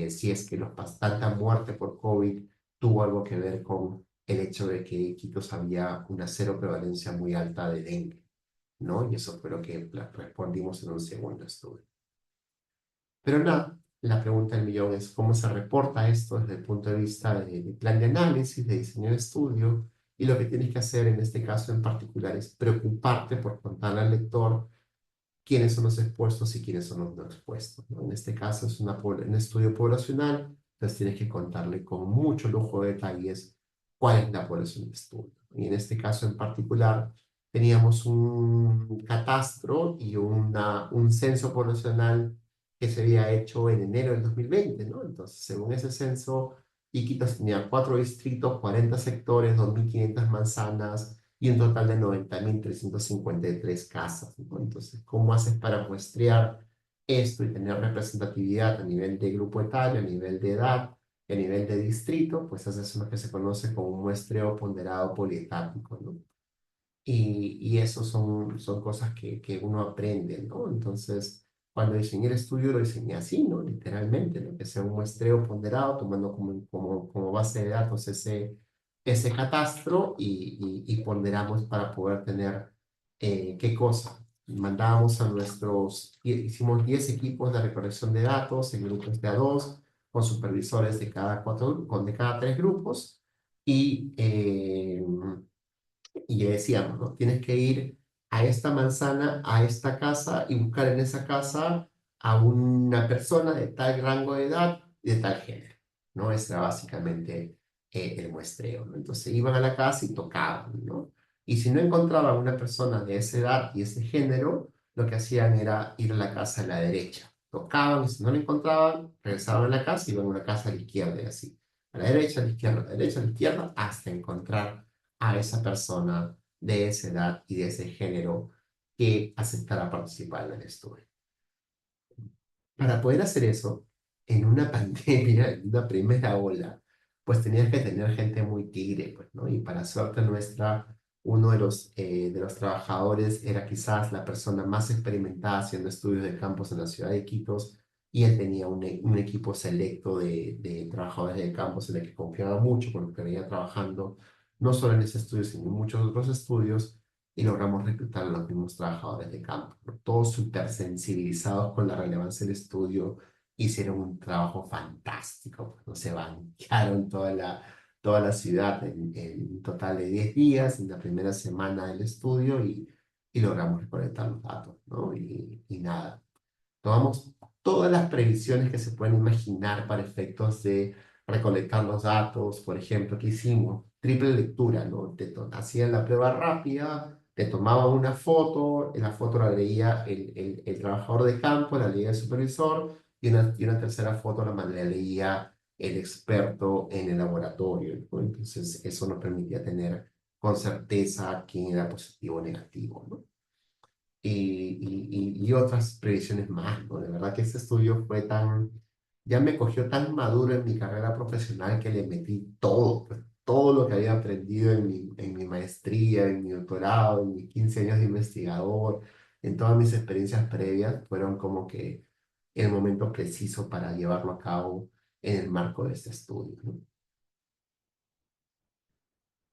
si es que tanta muerte por COVID tuvo algo que ver con el hecho de que en Iquitos había una cero prevalencia muy alta de dengue, ¿no? Y eso fue lo que respondimos en un segundo estudio. Pero nada, La pregunta del millón es cómo se reporta esto desde el punto de vista de plan de análisis, de diseño de estudio, y lo que tienes que hacer en este caso en particular es preocuparte por contarle al lector quiénes son los expuestos y quiénes son los no expuestos, ¿no? En este caso es un estudio poblacional, entonces tienes que contarle con mucho lujo de detalles cuál es la población de estudio. Y en este caso en particular teníamos un catastro y un censo poblacional que se había hecho en enero del 2020, ¿no? Entonces, según ese censo, Iquitos tenía 4 distritos, 40 sectores, 2.500 manzanas, y un total de 90.353 casas, ¿no? Entonces, ¿cómo haces para muestrear esto y tener representatividad a nivel de grupo etario, a nivel de edad, a nivel de distrito? Pues haces lo que se conoce como un muestreo ponderado polietático, ¿no? Y eso son cosas que uno aprende, ¿no? Entonces, cuando diseñé el estudio lo diseñé así, ¿no? Literalmente, ¿no? Que sea un muestreo ponderado, tomando como base de datos ese catastro y ponderamos para poder tener, ¿qué cosa? Mandábamos a hicimos 10 equipos de recolección de datos en grupos de a dos, con supervisores de cada 3 grupos, y le decíamos, ¿no? Tienes que ir a esta manzana, a esta casa y buscar en esa casa a una persona de tal rango de edad y de tal género, ¿no? Ese era básicamente el muestreo, ¿no? Entonces iban a la casa y tocaban, ¿no? Y si no encontraban una persona de esa edad y ese género, lo que hacían era ir a la casa a la derecha. Tocaban y si no la encontraban, regresaban a la casa y iban a una casa a la izquierda y así. A la derecha, a la izquierda, a la derecha, a la izquierda, hasta encontrar a esa persona de esa edad y de ese género que aceptara participar en el estudio. Para poder hacer eso, en una pandemia, en una primera ola, pues tenías que tener gente muy tigre, pues, ¿no? Y para suerte nuestra, uno de los trabajadores era quizás la persona más experimentada haciendo estudios de campos en la ciudad de Iquitos, y él tenía un equipo selecto de trabajadores de campos en el que confiaba mucho con los que venía trabajando, no solo en ese estudio, sino en muchos otros estudios, y logramos reclutar a los mismos trabajadores de campo, ¿no? Todos súper sensibilizados con la relevancia del estudio, hicieron un trabajo fantástico, pues, ¿no? Se banquearon toda la ciudad en un total de 10 días, en la primera semana del estudio, y logramos recolectar los datos, ¿no? Y nada, tomamos todas las previsiones que se pueden imaginar para efectos de recolectar los datos. Por ejemplo, ¿qué hicimos? Triple lectura, ¿no? Hacían la prueba rápida, te tomaban una foto, en la foto la leía el trabajador de campo, la leía el supervisor, y una tercera foto la leía el experto en el laboratorio, ¿no? Entonces, eso nos permitía tener con certeza quién era positivo o negativo, ¿no? Y otras previsiones más, ¿no? De verdad que este estudio ya me cogió tan maduro en mi carrera profesional que le metí todo, pues, todo lo que había aprendido en mi maestría, en mi doctorado, en mis 15 años de investigador, en todas mis experiencias previas, fueron como que el momento preciso para llevarlo a cabo en el marco de este estudio, ¿no?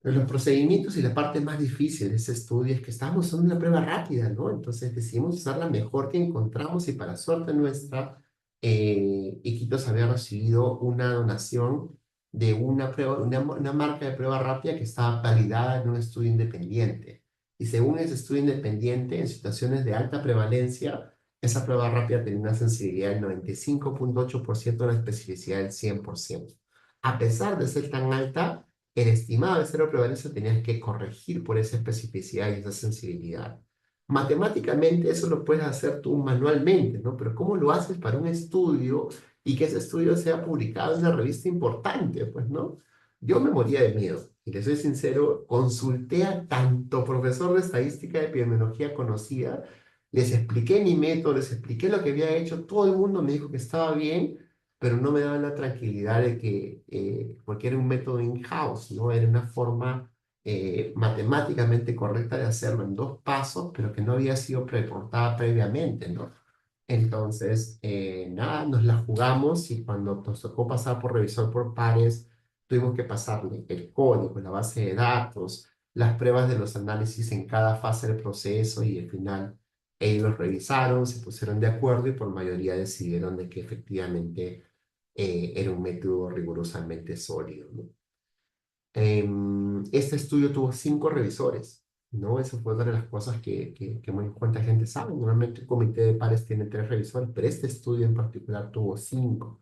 Pero los procedimientos y la parte más difícil de ese estudio es que estábamos en una prueba rápida, ¿no? Entonces decidimos usar la mejor que encontramos, y para suerte nuestra, Iquitos había recibido una donación de una prueba, una marca de prueba rápida que estaba validada en un estudio independiente. Y según ese estudio independiente, en situaciones de alta prevalencia, esa prueba rápida tenía una sensibilidad del 95,8% de la especificidad del 100%. A pesar de ser tan alta, el estimado de cero prevalencia tenías que corregir por esa especificidad y esa sensibilidad. Matemáticamente eso lo puedes hacer tú manualmente, ¿no? Pero ¿cómo lo haces para un estudio y que ese estudio sea publicado en una revista importante? Pues, ¿no? Yo me moría de miedo. Y les soy sincero, consulté a tanto profesor de estadística y epidemiología conocida, les expliqué mi método, les expliqué lo que había hecho, todo el mundo me dijo que estaba bien, pero no me daban la tranquilidad de que, porque era un método in-house, ¿no? Era una forma matemáticamente correcta de hacerlo en 2 pasos, pero que no había sido reportada previamente, ¿no? Entonces, nada, nos la jugamos, y cuando nos tocó pasar por revisor por pares, tuvimos que pasarle el código, la base de datos, las pruebas de los análisis en cada fase del proceso, y al final Ellos los revisaron, se pusieron de acuerdo y por mayoría decidieron de que efectivamente era un método rigurosamente sólido, ¿no? Este estudio tuvo 5 revisores, ¿no? Eso fue una de las cosas que muy cuánta gente sabe. Normalmente un comité de pares tiene 3 revisores, pero este estudio en particular tuvo 5.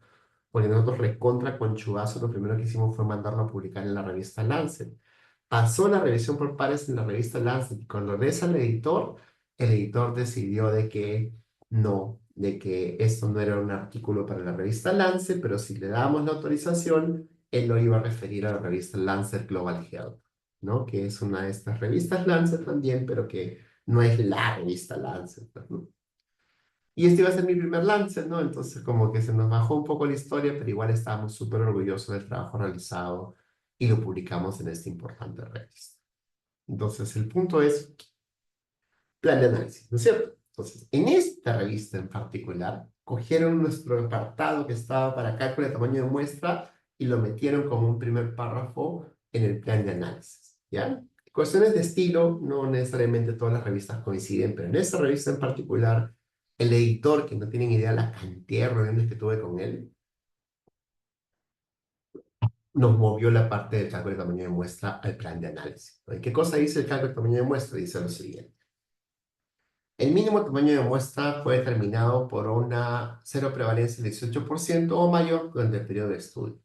Porque nosotros recontra con Chubazo lo primero que hicimos fue mandarlo a publicar en la revista Lancet. Pasó la revisión por pares en la revista Lancet y cuando regresa al editor, el editor decidió de que no, de que esto no era un artículo para la revista Lancet, pero si le dábamos la autorización, él lo iba a referir a la revista Lancet Global Health, ¿no? Que es una de estas revistas Lancet también, pero que no es la revista Lancet, ¿no? Y este iba a ser mi primer Lancet, ¿no? Entonces como que se nos bajó un poco la historia, pero igual estábamos súper orgullosos del trabajo realizado y lo publicamos en esta importante revista. Entonces el punto es plan de análisis, ¿no es cierto? Entonces, en esta revista en particular, cogieron nuestro apartado que estaba para cálculo de tamaño de muestra y lo metieron como un primer párrafo en el plan de análisis, ¿ya? Cuestiones de estilo, no necesariamente todas las revistas coinciden, pero en esta revista en particular, el editor, que no tienen idea la cantidad de reuniones que tuve con él, nos movió la parte del cálculo de tamaño de muestra al plan de análisis, ¿no? ¿Y qué cosa dice el cálculo de tamaño de muestra? Dice lo siguiente. El mínimo tamaño de muestra fue determinado por una cero prevalencia del 18% o mayor durante el periodo de estudio.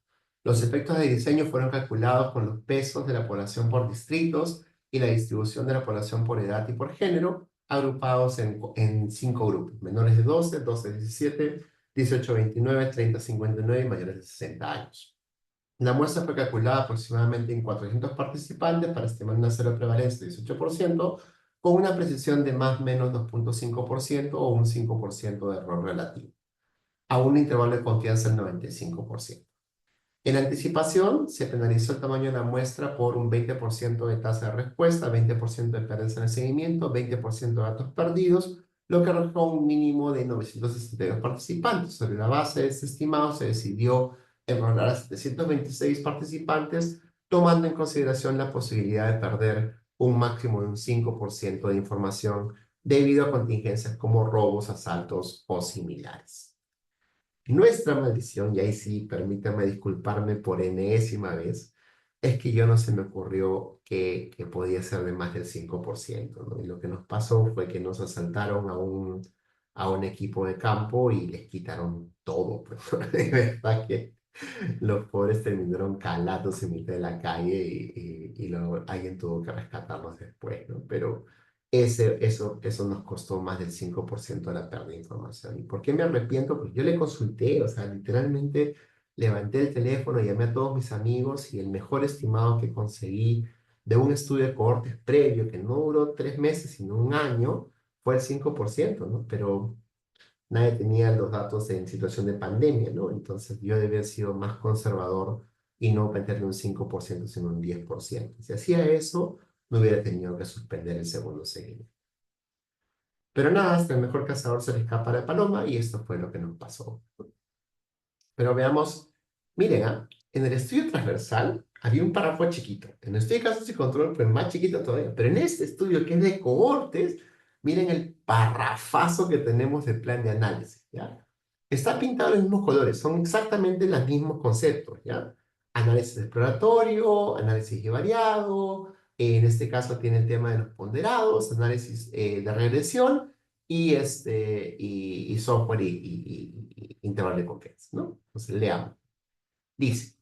Los efectos de diseño fueron calculados con los pesos de la población por distritos y la distribución de la población por edad y por género, agrupados en 5 grupos: menores de 12, 12 a 17, 18 a 29, 30 a 59 y mayores de 60 años. La muestra fue calculada aproximadamente en 400 participantes para estimar una cero prevalencia de 18%, con una precisión de más o menos 2,5% o un 5% de error relativo, a un intervalo de confianza del 95%. En anticipación, se penalizó el tamaño de la muestra por un 20% de tasa de respuesta, 20% de pérdida en el seguimiento, 20% de datos perdidos, lo que arrojó un mínimo de 962 participantes. Sobre la base de este estimado, se decidió enrolar a 726 participantes, tomando en consideración la posibilidad de perder un máximo de un 5% de información debido a contingencias como robos, asaltos o similares. Nuestra maldición, y ahí sí, permítame disculparme por enésima vez, es que yo no se me ocurrió que podía ser de más del 5%, ¿no? Y lo que nos pasó fue que nos asaltaron a un equipo de campo y les quitaron todo, pues, ¿no? De verdad que los pobres terminaron calados en mitad de la calle y luego alguien tuvo que rescatarlos después, ¿no? Pero eso nos costó más del 5% de la pérdida de información. ¿Y por qué me arrepiento? Pues yo le consulté, o sea, literalmente levanté el teléfono, llamé a todos mis amigos y el mejor estimado que conseguí de un estudio de cohortes previo que no duró 3 meses, sino un año, fue el 5%, ¿no? Pero nadie tenía los datos en situación de pandemia, ¿no? Entonces yo debía haber sido más conservador y no meterle un 5%, sino un 10%. Si hacía eso, no hubiera tenido que suspender el segundo seguimiento. Pero nada, hasta el mejor cazador se le escapa la paloma y esto fue lo que nos pasó. Pero veamos, miren, en el estudio transversal había un párrafo chiquito. En el estudio de casos y control, pues más chiquito todavía. Pero en este estudio que es de cohortes, miren el parrafazo que tenemos del plan de análisis, ¿ya? Está pintado en los mismos colores, son exactamente los mismos conceptos, ¿ya? Análisis exploratorio, análisis variado, en este caso tiene el tema de los ponderados, análisis de regresión y software y intervalo de confianza, ¿no? Entonces, leamos. Dice,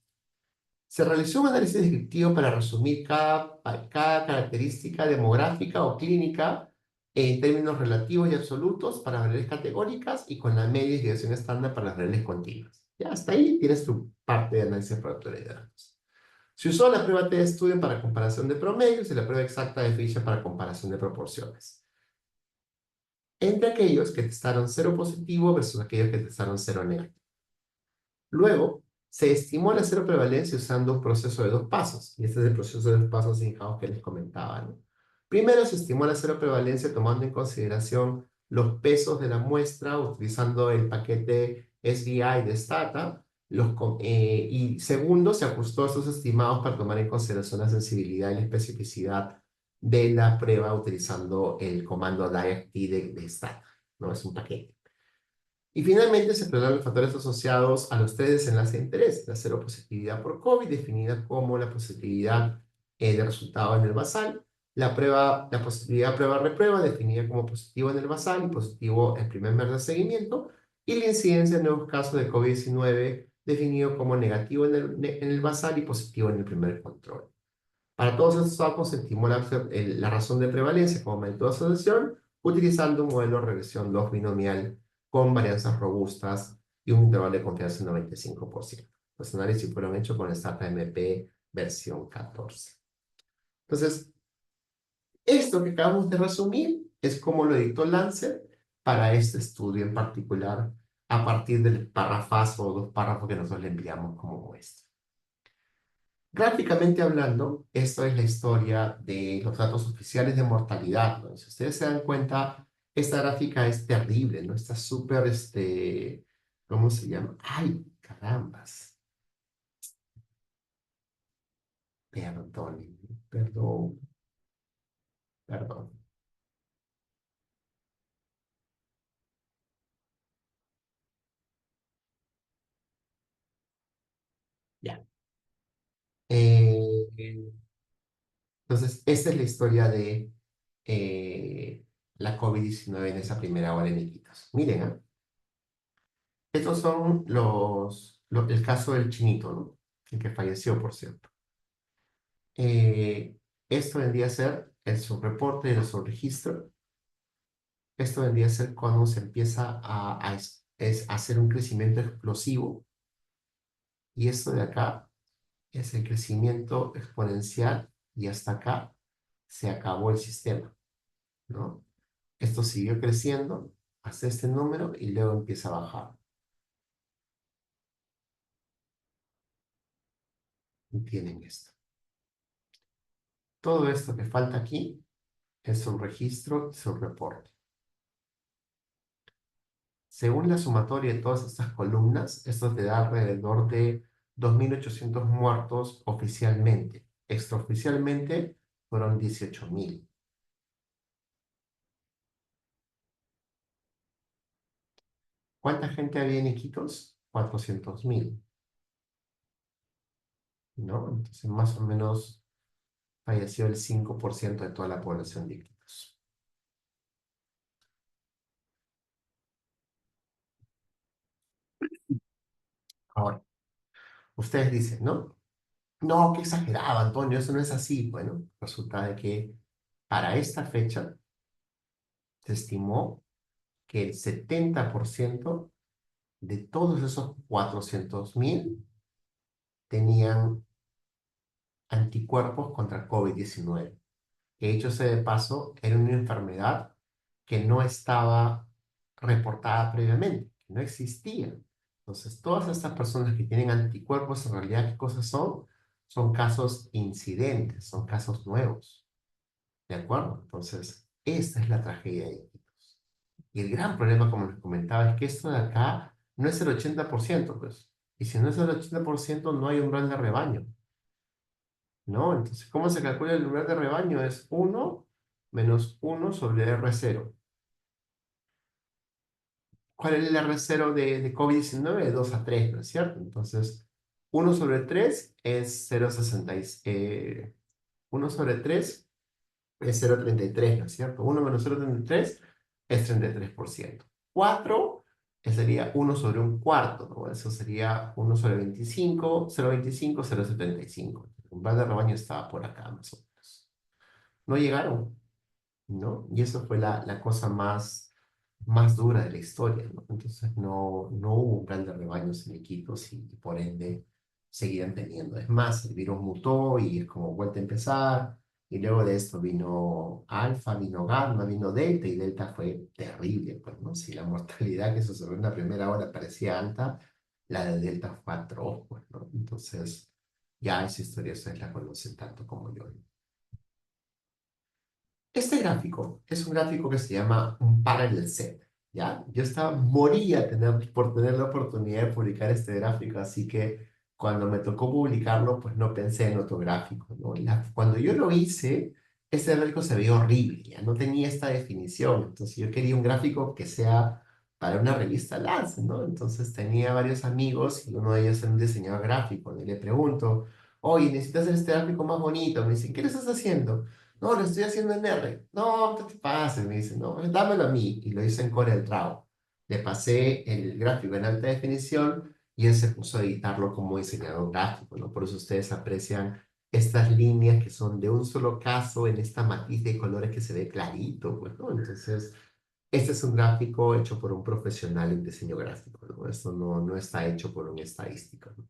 se realizó un análisis descriptivo para resumir cada característica demográfica o clínica en términos relativos y absolutos para variables categóricas y con la media y desviación estándar para las variables continuas. Ya hasta ahí tienes tu parte de análisis exploratorio de datos. Se usó la prueba T de estudio para comparación de promedios y la prueba exacta de Fisher para comparación de proporciones entre aquellos que testaron cero positivo versus aquellos que testaron cero negativo. Luego, se estimó la cero prevalencia usando un proceso de 2 pasos, y este es el proceso de 2 pasos in house que les comentaba, ¿no? Primero, se estimó la cero prevalencia tomando en consideración los pesos de la muestra utilizando el paquete SBI de Stata, y segundo, se ajustó a estos estimados para tomar en consideración la sensibilidad y la especificidad de la prueba utilizando el comando diet de STAT, ¿no? Es un paquete. Y finalmente se exploraron los factores asociados a los tres desenlaces de interés, la seropositividad por COVID, definida como la positividad de resultado en el basal, la positividad prueba-reprueba, definida como positivo en el basal y positivo en primer mes de seguimiento, y la incidencia de nuevos casos de COVID-19, definido como negativo en el basal y positivo en el primer control. Para todos estos datos, se estimó la razón de prevalencia como método de asociación utilizando un modelo de regresión 2 binomial con varianzas robustas y un intervalo de confianza del 95%. Los análisis fueron hechos con el SATA-MP versión 14. Entonces, esto que acabamos de resumir es como lo dictó Lancet para este estudio en particular a partir del párrafazo o dos párrafos que nosotros le enviamos como muestra. Gráficamente hablando, esto es la historia de los datos oficiales de mortalidad, ¿no? Si ustedes se dan cuenta, esta gráfica es terrible, ¿no? Está súper, ¿cómo se llama? ¡Ay, carambas! Perdón, perdón, perdón. Ya. Eh, entonces, esta es la historia de eh, la COVID-19 en esa primera ola en Iquitos. Miren, ¿ah? Estos son el caso del chinito, ¿no? El que falleció, por cierto. Eh, Esto vendría a ser el subreporte y el subregistro. Esto vendría a ser cuando se empieza a hacer un crecimiento explosivo. Y esto de acá es el crecimiento exponencial y hasta acá se acabó el sistema, ¿no? Esto siguió creciendo hasta este número y luego empieza a bajar. Y tienen esto. Todo esto que falta aquí es subregistro y subreporte. Según la sumatoria de todas estas columnas, esto te da alrededor de 2.800 muertos oficialmente. Extraoficialmente fueron 18.000. ¿Cuánta gente había en Iquitos? 400.000, ¿no? Entonces, más o menos falleció el 5% de toda la población de Iquitos. Ahora, ustedes dicen, ¿no? No, qué exagerado, Antonio, eso no es así. Bueno, resulta de que para esta fecha se estimó que el 70% de todos esos 400.000 tenían anticuerpos contra COVID-19. Que dicho sea de paso, era una enfermedad que no estaba reportada previamente, que no existía. Entonces, todas estas personas que tienen anticuerpos, en realidad, ¿qué cosas son? Son casos incidentes, son casos nuevos. ¿De acuerdo? Entonces, esta es la tragedia de Iquitos. Y el gran problema, como les comentaba, es que esto de acá no es el 80%, pues. Y si no es el 80%, no hay umbral de rebaño, ¿no? Entonces, ¿cómo se calcula el umbral de rebaño? Es 1 - 1 sobre R0. ¿Cuál es el R0 de COVID-19? 2 a 3, ¿no es cierto? Entonces, 1 sobre 3 es 1 sobre 3 es 0,33, ¿no es cierto? 1 - 0,33 es 33%. 4 sería 1 sobre 1/4, ¿no? Eso sería 1 sobre 25, 0,25, 0,75. El umbral de rebaño estaba por acá, más o menos. No llegaron, ¿no? Y eso fue la cosa más dura de la historia, ¿no? Entonces no hubo un plan de rebaños en Iquitos y por ende seguían teniendo. Es más, el virus mutó y es como vuelta a empezar. Y luego de esto vino alfa, vino gamma, vino delta y delta fue terrible, pues, ¿no? Si la mortalidad que sucedió en la primera hora parecía alta, la de delta fue atroz, pues, ¿no? Entonces, ya esa historia ustedes la conocen tanto como yo. Este gráfico es un gráfico que se llama un parallel set, ¿ya? Yo moría por tener la oportunidad de publicar este gráfico, así que cuando me tocó publicarlo, pues no pensé en otro gráfico, ¿no? Cuando yo lo hice, este gráfico se veía horrible, ya no tenía esta definición. Entonces yo quería un gráfico que sea para una revista Lance, ¿no? Entonces tenía varios amigos y uno de ellos era un diseñador gráfico. Y le pregunto, oye, necesitas hacer este gráfico más bonito. Me dice, ¿qué le estás haciendo? No, lo estoy haciendo en R. No, ¿qué te pasa? Me dice, no, dámelo a mí. Y lo hice en CorelDRAW. Le pasé el gráfico en alta definición y él se puso a editarlo como diseñador gráfico, ¿no? Por eso ustedes aprecian estas líneas que son de un solo caso en esta matiz de colores que se ve clarito, pues, ¿no? Entonces, este es un gráfico hecho por un profesional en diseño gráfico, ¿no? Esto no está hecho por un estadístico, ¿no?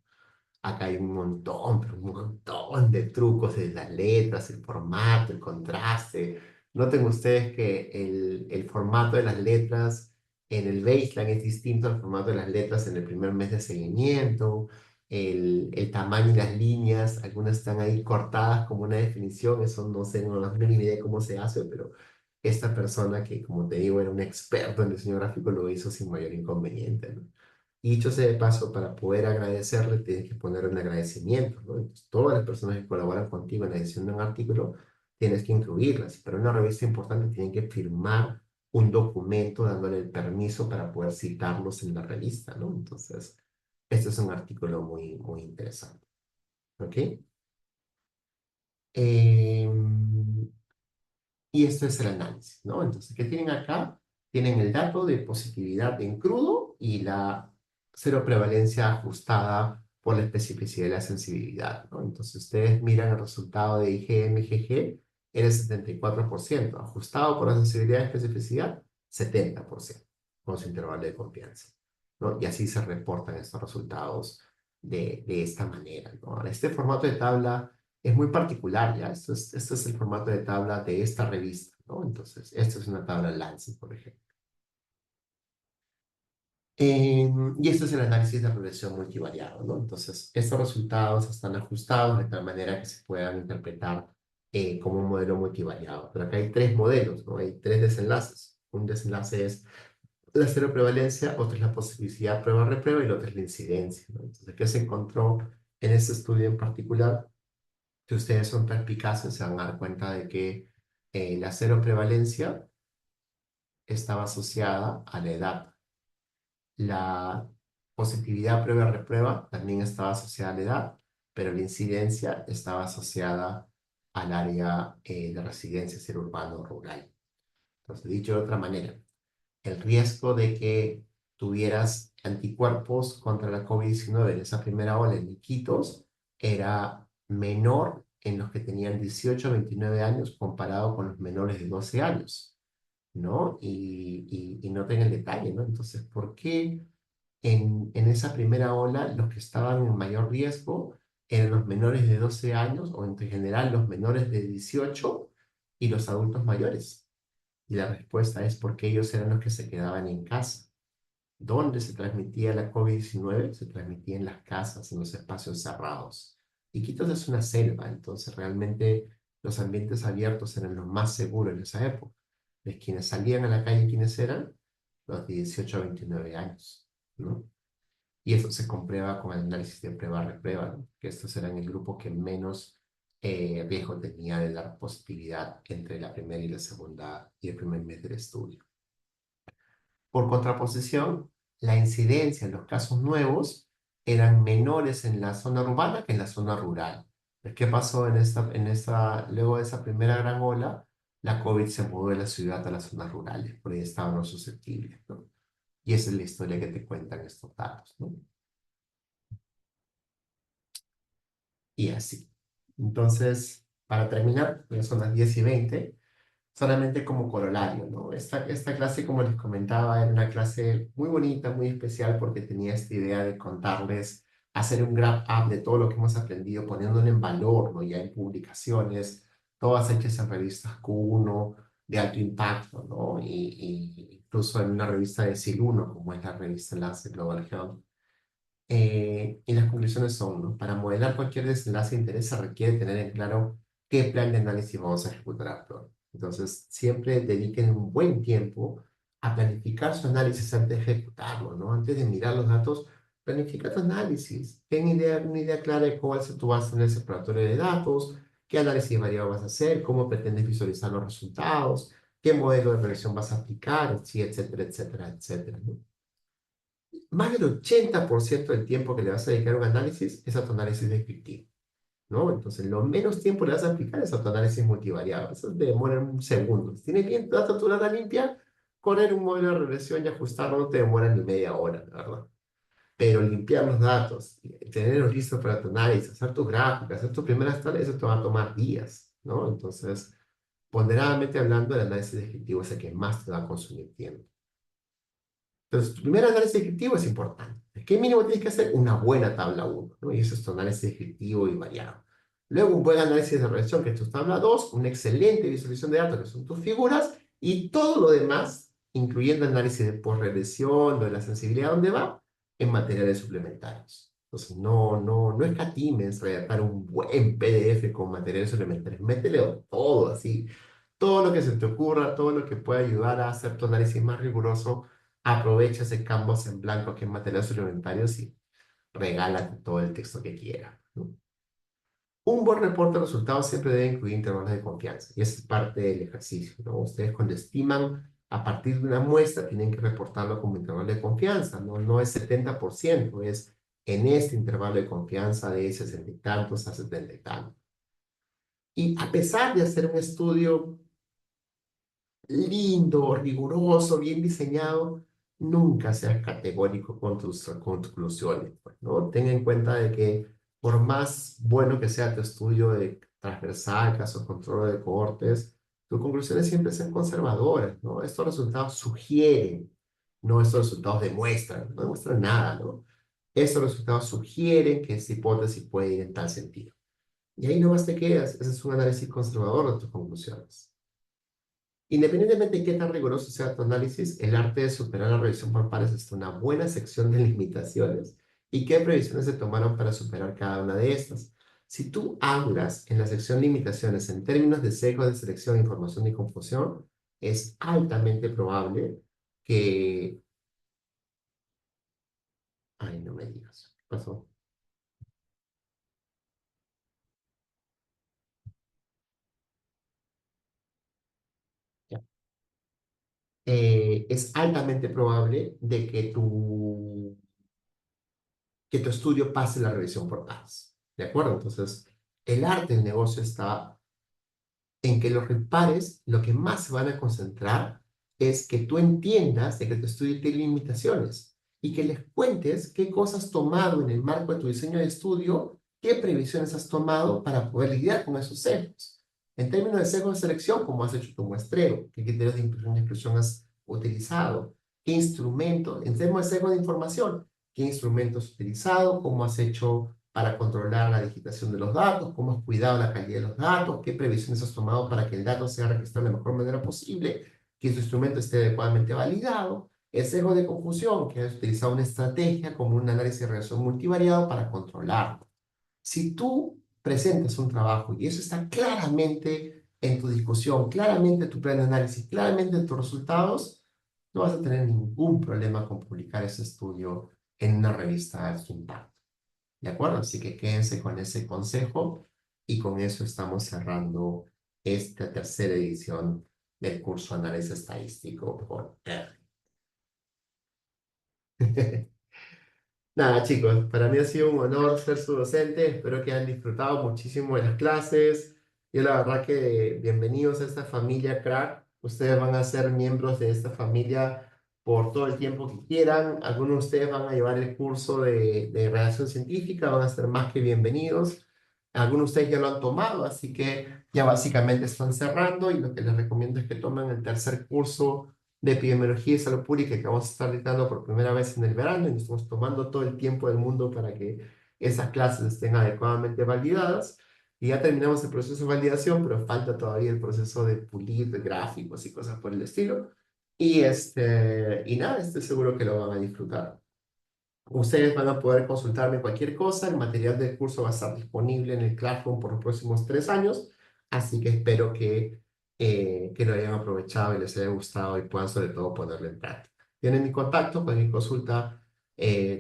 Acá hay un montón, pero un montón de trucos de las letras, el formato, el contraste. Noten ustedes que el formato de las letras en el baseline es distinto al formato de las letras en el primer mes de seguimiento. El tamaño y las líneas, algunas están ahí cortadas como una definición, eso no sé, no tengo ni idea de cómo se hace, pero esta persona que, como te digo, era un experto en diseño gráfico, lo hizo sin mayor inconveniente, ¿no? Y dicho sea de paso, para poder agradecerle, tienes que poner un agradecimiento, ¿no? Entonces, todas las personas que colaboran contigo en la edición de un artículo, tienes que incluirlas. Para una revista importante, tienen que firmar un documento dándole el permiso para poder citarlos en la revista, ¿no? Entonces, este es un artículo muy interesante, ¿ok? Em, y esto es el análisis, ¿no? Entonces, ¿qué tienen acá? Tienen el dato de positividad en crudo y la cero prevalencia ajustada por la especificidad y la sensibilidad, ¿no? Entonces, ustedes miran el resultado de IgM-IgG, era el 74%, ajustado por la sensibilidad y especificidad, 70%, con su intervalo de confianza, ¿no? Y así se reportan estos resultados de esta manera, ¿no? Ahora, este formato de tabla es muy particular, ¿ya? Esto es el formato de tabla de esta revista, ¿no? Entonces, esto es una tabla Lancet, por ejemplo. Y esto es el análisis de regresión multivariado, ¿no? Entonces, estos resultados están ajustados de tal manera que se puedan interpretar como un modelo multivariado. Pero acá hay tres modelos, ¿no? Hay tres desenlaces. Un desenlace es la cero prevalencia, otro es la positividad prueba-reprueba y el otro es la incidencia, ¿no? Entonces, ¿qué se encontró en este estudio en particular? Si ustedes son perspicaces, se van a dar cuenta de que la cero prevalencia estaba asociada a la edad. La positividad prueba-reprueba también estaba asociada a la edad, pero la incidencia estaba asociada al área de residencia, ser urbano o rural. Entonces, dicho de otra manera, el riesgo de que tuvieras anticuerpos contra la COVID-19 en esa primera ola en Iquitos era menor en los que tenían 18 o 29 años comparado con los menores de 12 años, ¿no? Y noten el detalle, ¿no? Entonces, ¿por qué en esa primera ola los que estaban en mayor riesgo eran los menores de 12 años o en general los menores de 18 y los adultos mayores? Y la respuesta es porque ellos eran los que se quedaban en casa. ¿Dónde se transmitía la COVID-19? Se transmitía en las casas, en los espacios cerrados. Iquitos es una selva, entonces realmente los ambientes abiertos eran los más seguros en esa época. De quienes salían a la calle, ¿quiénes eran? Los de 18 a 29 años, ¿no? Y eso se comprueba con el análisis de prueba-reprueba, ¿no? Que estos eran el grupo que menos riesgo tenía de dar positividad entre la primera y la segunda y el primer mes del estudio. Por contraposición, la incidencia en los casos nuevos eran menores en la zona urbana que en la zona rural. ¿Qué pasó luego de esa primera gran ola? La COVID se mudó de la ciudad a las zonas rurales, por ahí estaban los susceptibles, ¿no? Y esa es la historia que te cuentan estos datos, ¿no? Y así. Entonces, para terminar, ya son las 10:20, solamente como corolario, ¿no? Esta clase, como les comentaba, era una clase muy bonita, muy especial, porque tenía esta idea de contarles, hacer un wrap up de todo lo que hemos aprendido, poniéndolo en valor, ¿no? Ya en publicaciones, todas hechas en revistas Q1 de alto impacto, ¿no? Y incluso en una revista de SIL 1, como es la revista Lancet Global Health. Y las conclusiones son, ¿no? Para modelar cualquier desenlace de interés se requiere tener en claro qué plan de análisis vamos a ejecutar actual. Entonces, siempre dediquen un buen tiempo a planificar su análisis antes de ejecutarlo, ¿no? Antes de mirar los datos, planifica tu análisis. Ten una idea clara de cuál es tu base en ese exploratorio de datos, qué análisis variado vas a hacer, cómo pretendes visualizar los resultados, qué modelo de regresión vas a aplicar, sí, etcétera, etcétera, etcétera, ¿no? Más del 80% del tiempo que le vas a dedicar a un análisis es a tu análisis descriptivo, ¿no? Entonces, lo menos tiempo le vas a aplicar es a tu análisis multivariado. Eso te demora un segundo. Si tienes bien toda tu data limpia, correr un modelo de regresión y ajustarlo no te demora ni media hora, la verdad. Pero limpiar los datos, tenerlos listos para tu análisis, hacer tus gráficas, hacer tus primeras tablas, eso te va a tomar días, ¿no? Entonces, ponderadamente hablando, el análisis descriptivo es el que más te va a consumir tiempo. Entonces, tu primer análisis descriptivo es importante. ¿Qué mínimo tienes que hacer? Una buena tabla 1, ¿no? Y eso es tu análisis descriptivo y variado. Luego, un buen análisis de regresión, que es tu tabla 2, una excelente visualización de datos, que son tus figuras, y todo lo demás, incluyendo análisis de postregresión, de la sensibilidad, ¿dónde va? En materiales suplementarios. Entonces, no escatimes redactar un buen PDF con materiales suplementarios. Métele todo así, todo lo que se te ocurra, todo lo que pueda ayudar a hacer tu análisis más riguroso. Aprovecha ese canvas en blanco que es materiales suplementarios y regálate todo el texto que quieras, ¿no? Un buen reporte de resultados siempre debe incluir intervalos de confianza y esa es parte del ejercicio, ¿no? Ustedes cuando estiman a partir de una muestra tienen que reportarlo como intervalo de confianza, ¿no? No es 70%, es en este intervalo de confianza de 60 y tantos a 70 y tantos. Y a pesar de hacer un estudio lindo, riguroso, bien diseñado, nunca seas categórico con tus conclusiones, pues, ¿no? Ten en cuenta de que por más bueno que sea tu estudio de transversal, caso control de cohortes, tus conclusiones siempre sean conservadoras, ¿no? Estos resultados sugieren, no estos resultados demuestran, no demuestran nada, ¿no? Estos resultados sugieren que esta hipótesis puede ir en tal sentido. Y ahí nomás te quedas, ese es un análisis conservador de tus conclusiones. Independientemente de qué tan riguroso sea tu análisis, el arte de superar la revisión por pares es una buena sección de limitaciones y qué previsiones se tomaron para superar cada una de estas. Si tú hablas en la sección limitaciones en términos de sesgo de selección, información y confusión, es altamente probable que... Ay, no me digas. ¿Qué pasó? Ya. Es altamente probable de que tu estudio pase la revisión por pares. ¿De acuerdo? Entonces, el arte del negocio está en que los pares lo que más se van a concentrar es que tú entiendas de que tu estudio tiene limitaciones y que les cuentes qué cosas has tomado en el marco de tu diseño de estudio, qué previsiones has tomado para poder lidiar con esos sesgos. En términos de sesgos de selección, cómo has hecho tu muestreo, qué criterios de inclusión y exclusión has utilizado, qué instrumentos, en términos de sesgo de información, qué instrumentos has utilizado, cómo has hecho para controlar la digitación de los datos, cómo has cuidado la calidad de los datos, qué previsiones has tomado para que el dato sea registrado de la mejor manera posible, que su instrumento esté adecuadamente validado, el sesgo de confusión, que has utilizado una estrategia como un análisis de regresión multivariado para controlarlo. Si tú presentas un trabajo y eso está claramente en tu discusión, claramente en tu plan de análisis, claramente en tus resultados, no vas a tener ningún problema con publicar ese estudio en una revista de alto impacto. ¿De acuerdo? Así que quédense con ese consejo y con eso estamos cerrando esta tercera edición del curso Análisis Estadístico por R. Nada, chicos, para mí ha sido un honor ser su docente. Espero que hayan disfrutado muchísimo de las clases. Yo la verdad que bienvenidos a esta familia Crack. Ustedes van a ser miembros de esta familia por todo el tiempo que quieran. Algunos de ustedes van a llevar el curso de redacción científica, van a ser más que bienvenidos. Algunos de ustedes ya lo han tomado, así que ya básicamente están cerrando y lo que les recomiendo es que tomen el tercer curso de epidemiología y salud pública que vamos a estar dictando por primera vez en el verano y nos estamos tomando todo el tiempo del mundo para que esas clases estén adecuadamente validadas. Y ya terminamos el proceso de validación, pero falta todavía el proceso de pulir de gráficos y cosas por el estilo. Y nada, estoy seguro que lo van a disfrutar. Ustedes van a poder consultarme cualquier cosa. El material del curso va a estar disponible en el Classroom por los próximos 3 años. Así que espero que lo hayan aprovechado y les haya gustado y puedan sobre todo ponerlo en práctica. Tienen mi contacto, cualquier consulta,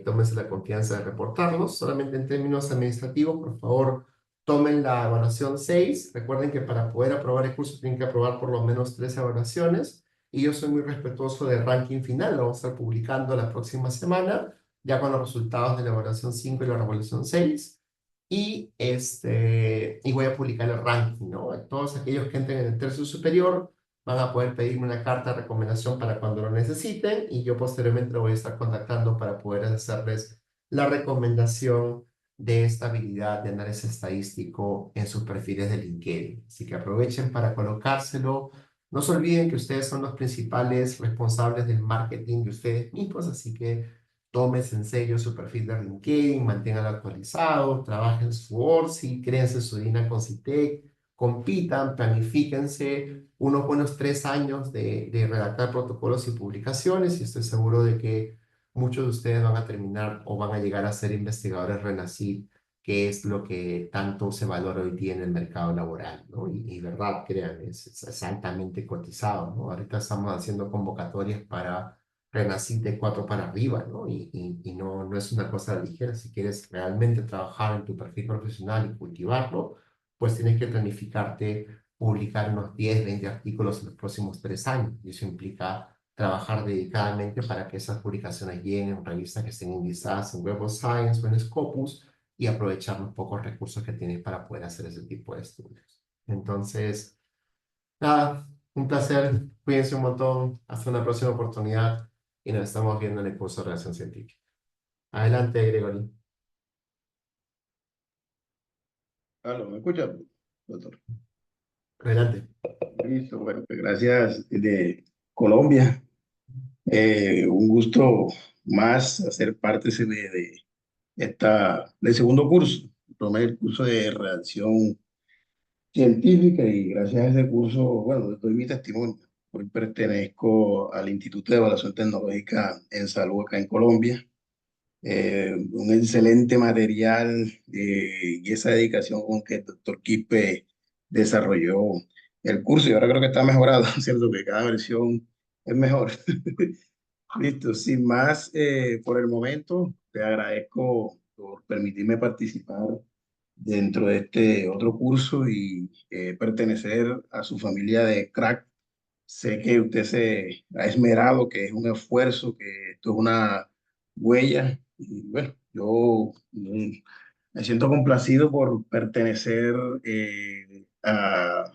tómense la confianza de reportarlos. Solamente en términos administrativos, por favor, tomen la evaluación 6. Recuerden que para poder aprobar el curso tienen que aprobar por lo menos 3 evaluaciones. Y yo soy muy respetuoso del ranking final. Lo vamos a estar publicando la próxima semana, ya con los resultados de la evaluación 5 y la evaluación 6. Y voy a publicar el ranking, ¿no? Todos aquellos que entren en el tercio superior van a poder pedirme una carta de recomendación para cuando lo necesiten y yo posteriormente lo voy a estar contactando para poder hacerles la recomendación de esta habilidad de análisis estadístico en sus perfiles de LinkedIn. Así que aprovechen para colocárselo. No se olviden que ustedes son los principales responsables del marketing de ustedes mismos, así que tómense en serio su perfil de LinkedIn, manténganlo actualizado, trabajen su ORCI, créense su DINA con CITEC, compitan, planifíquense unos buenos 3 años de redactar protocolos y publicaciones y estoy seguro de que muchos de ustedes van a terminar o van a llegar a ser investigadores Renacid, que es lo que tanto se valora hoy día en el mercado laboral, ¿no? Y verdad, créanme, es altamente cotizado, ¿no? Ahorita estamos haciendo convocatorias para Renacid de 4 para arriba, ¿no? Y no es una cosa ligera. Si quieres realmente trabajar en tu perfil profesional y cultivarlo, pues tienes que planificarte publicar unos 10, 20 artículos en los próximos 3 años. Y eso implica trabajar dedicadamente para que esas publicaciones lleguen en revistas que estén indizadas en Web of Science o en Scopus y aprovechar los pocos recursos que tienes para poder hacer ese tipo de estudios. Entonces, nada, un placer. Cuídense un montón. Hasta una próxima oportunidad y nos estamos viendo en el curso de Relación Científica. Adelante, Gregory. Aló, ¿me escucha, doctor? Adelante. Listo, bueno, pues gracias de Colombia. Un gusto más hacer parte del segundo curso. Tomé el curso de redacción científica y gracias a ese curso, bueno, doy mi testimonio. Hoy pertenezco al Instituto de Evaluación Tecnológica en Salud acá en Colombia. Un excelente material y esa dedicación con que el doctor Quispe desarrolló el curso y ahora creo que está mejorado, ¿cierto? Que cada versión es mejor. Listo, sin más, por el momento, te agradezco por permitirme participar dentro de este otro curso y pertenecer a su familia de crack. Sé que usted se ha esmerado, que es un esfuerzo, que esto es una huella. Y bueno, yo me siento complacido por pertenecer a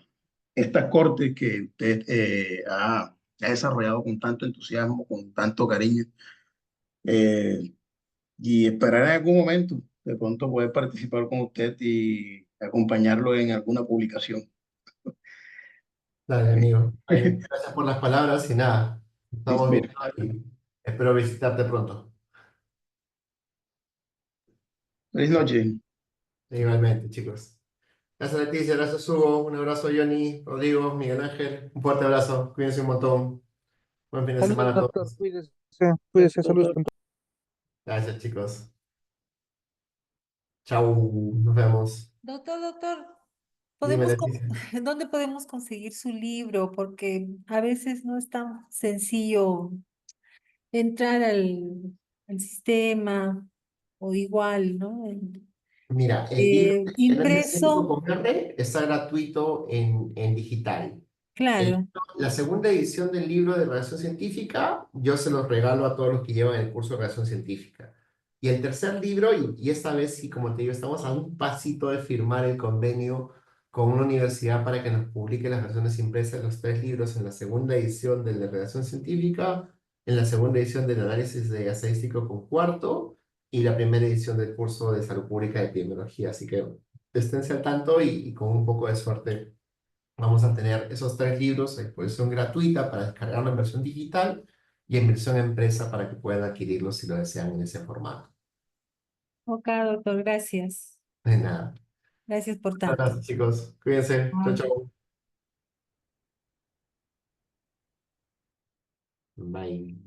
estas cortes que usted ha desarrollado con tanto entusiasmo, con tanto cariño. eh, y esperar en algún momento de pronto poder participar con usted y acompañarlo en alguna publicación. Dale, Eh, amigo. Ahí, gracias por las palabras y nada, estamos Listo. viendo y espero visitarte pronto. Feliz noche. Igualmente, chicos. Gracias, Leticia. Gracias, Hugo. Un abrazo, Johnny, Rodrigo, Miguel Ángel. Un fuerte abrazo. Cuídense un montón. Buen fin de semana Saludos, a doctor. todos. Cuídese, saludos. Gracias, chicos. Chau. Nos vemos. Doctor, Dime, ¿podemos Leticia. ¿dónde podemos conseguir su libro? Porque a veces no es tan sencillo entrar al sistema o igual, ¿no? Mira, el libro que no es de Ciencias Impreso, con R está gratuito en digital. claro. La segunda edición del libro de redacción científica, yo se los regalo a todos los que llevan el curso de redacción científica. Y el tercer libro, y esta vez sí, como te digo, estamos a un pasito de firmar el convenio con una universidad para que nos publique las versiones impresas de los 3 libros en la segunda edición del de redacción científica, en la segunda edición del análisis de estadístico con cuarto y la primera edición del curso de salud pública y epidemiología. Así que esténse al tanto y con un poco de suerte vamos a tener esos 3 libros a disposición gratuita para descargarlo en versión digital y en versión empresa para que puedan adquirirlos si lo desean en ese formato. Ok, doctor, gracias. De nada. Gracias por tanto. Gracias, chicos. Cuídense. Chao, Bye. chao. Bye.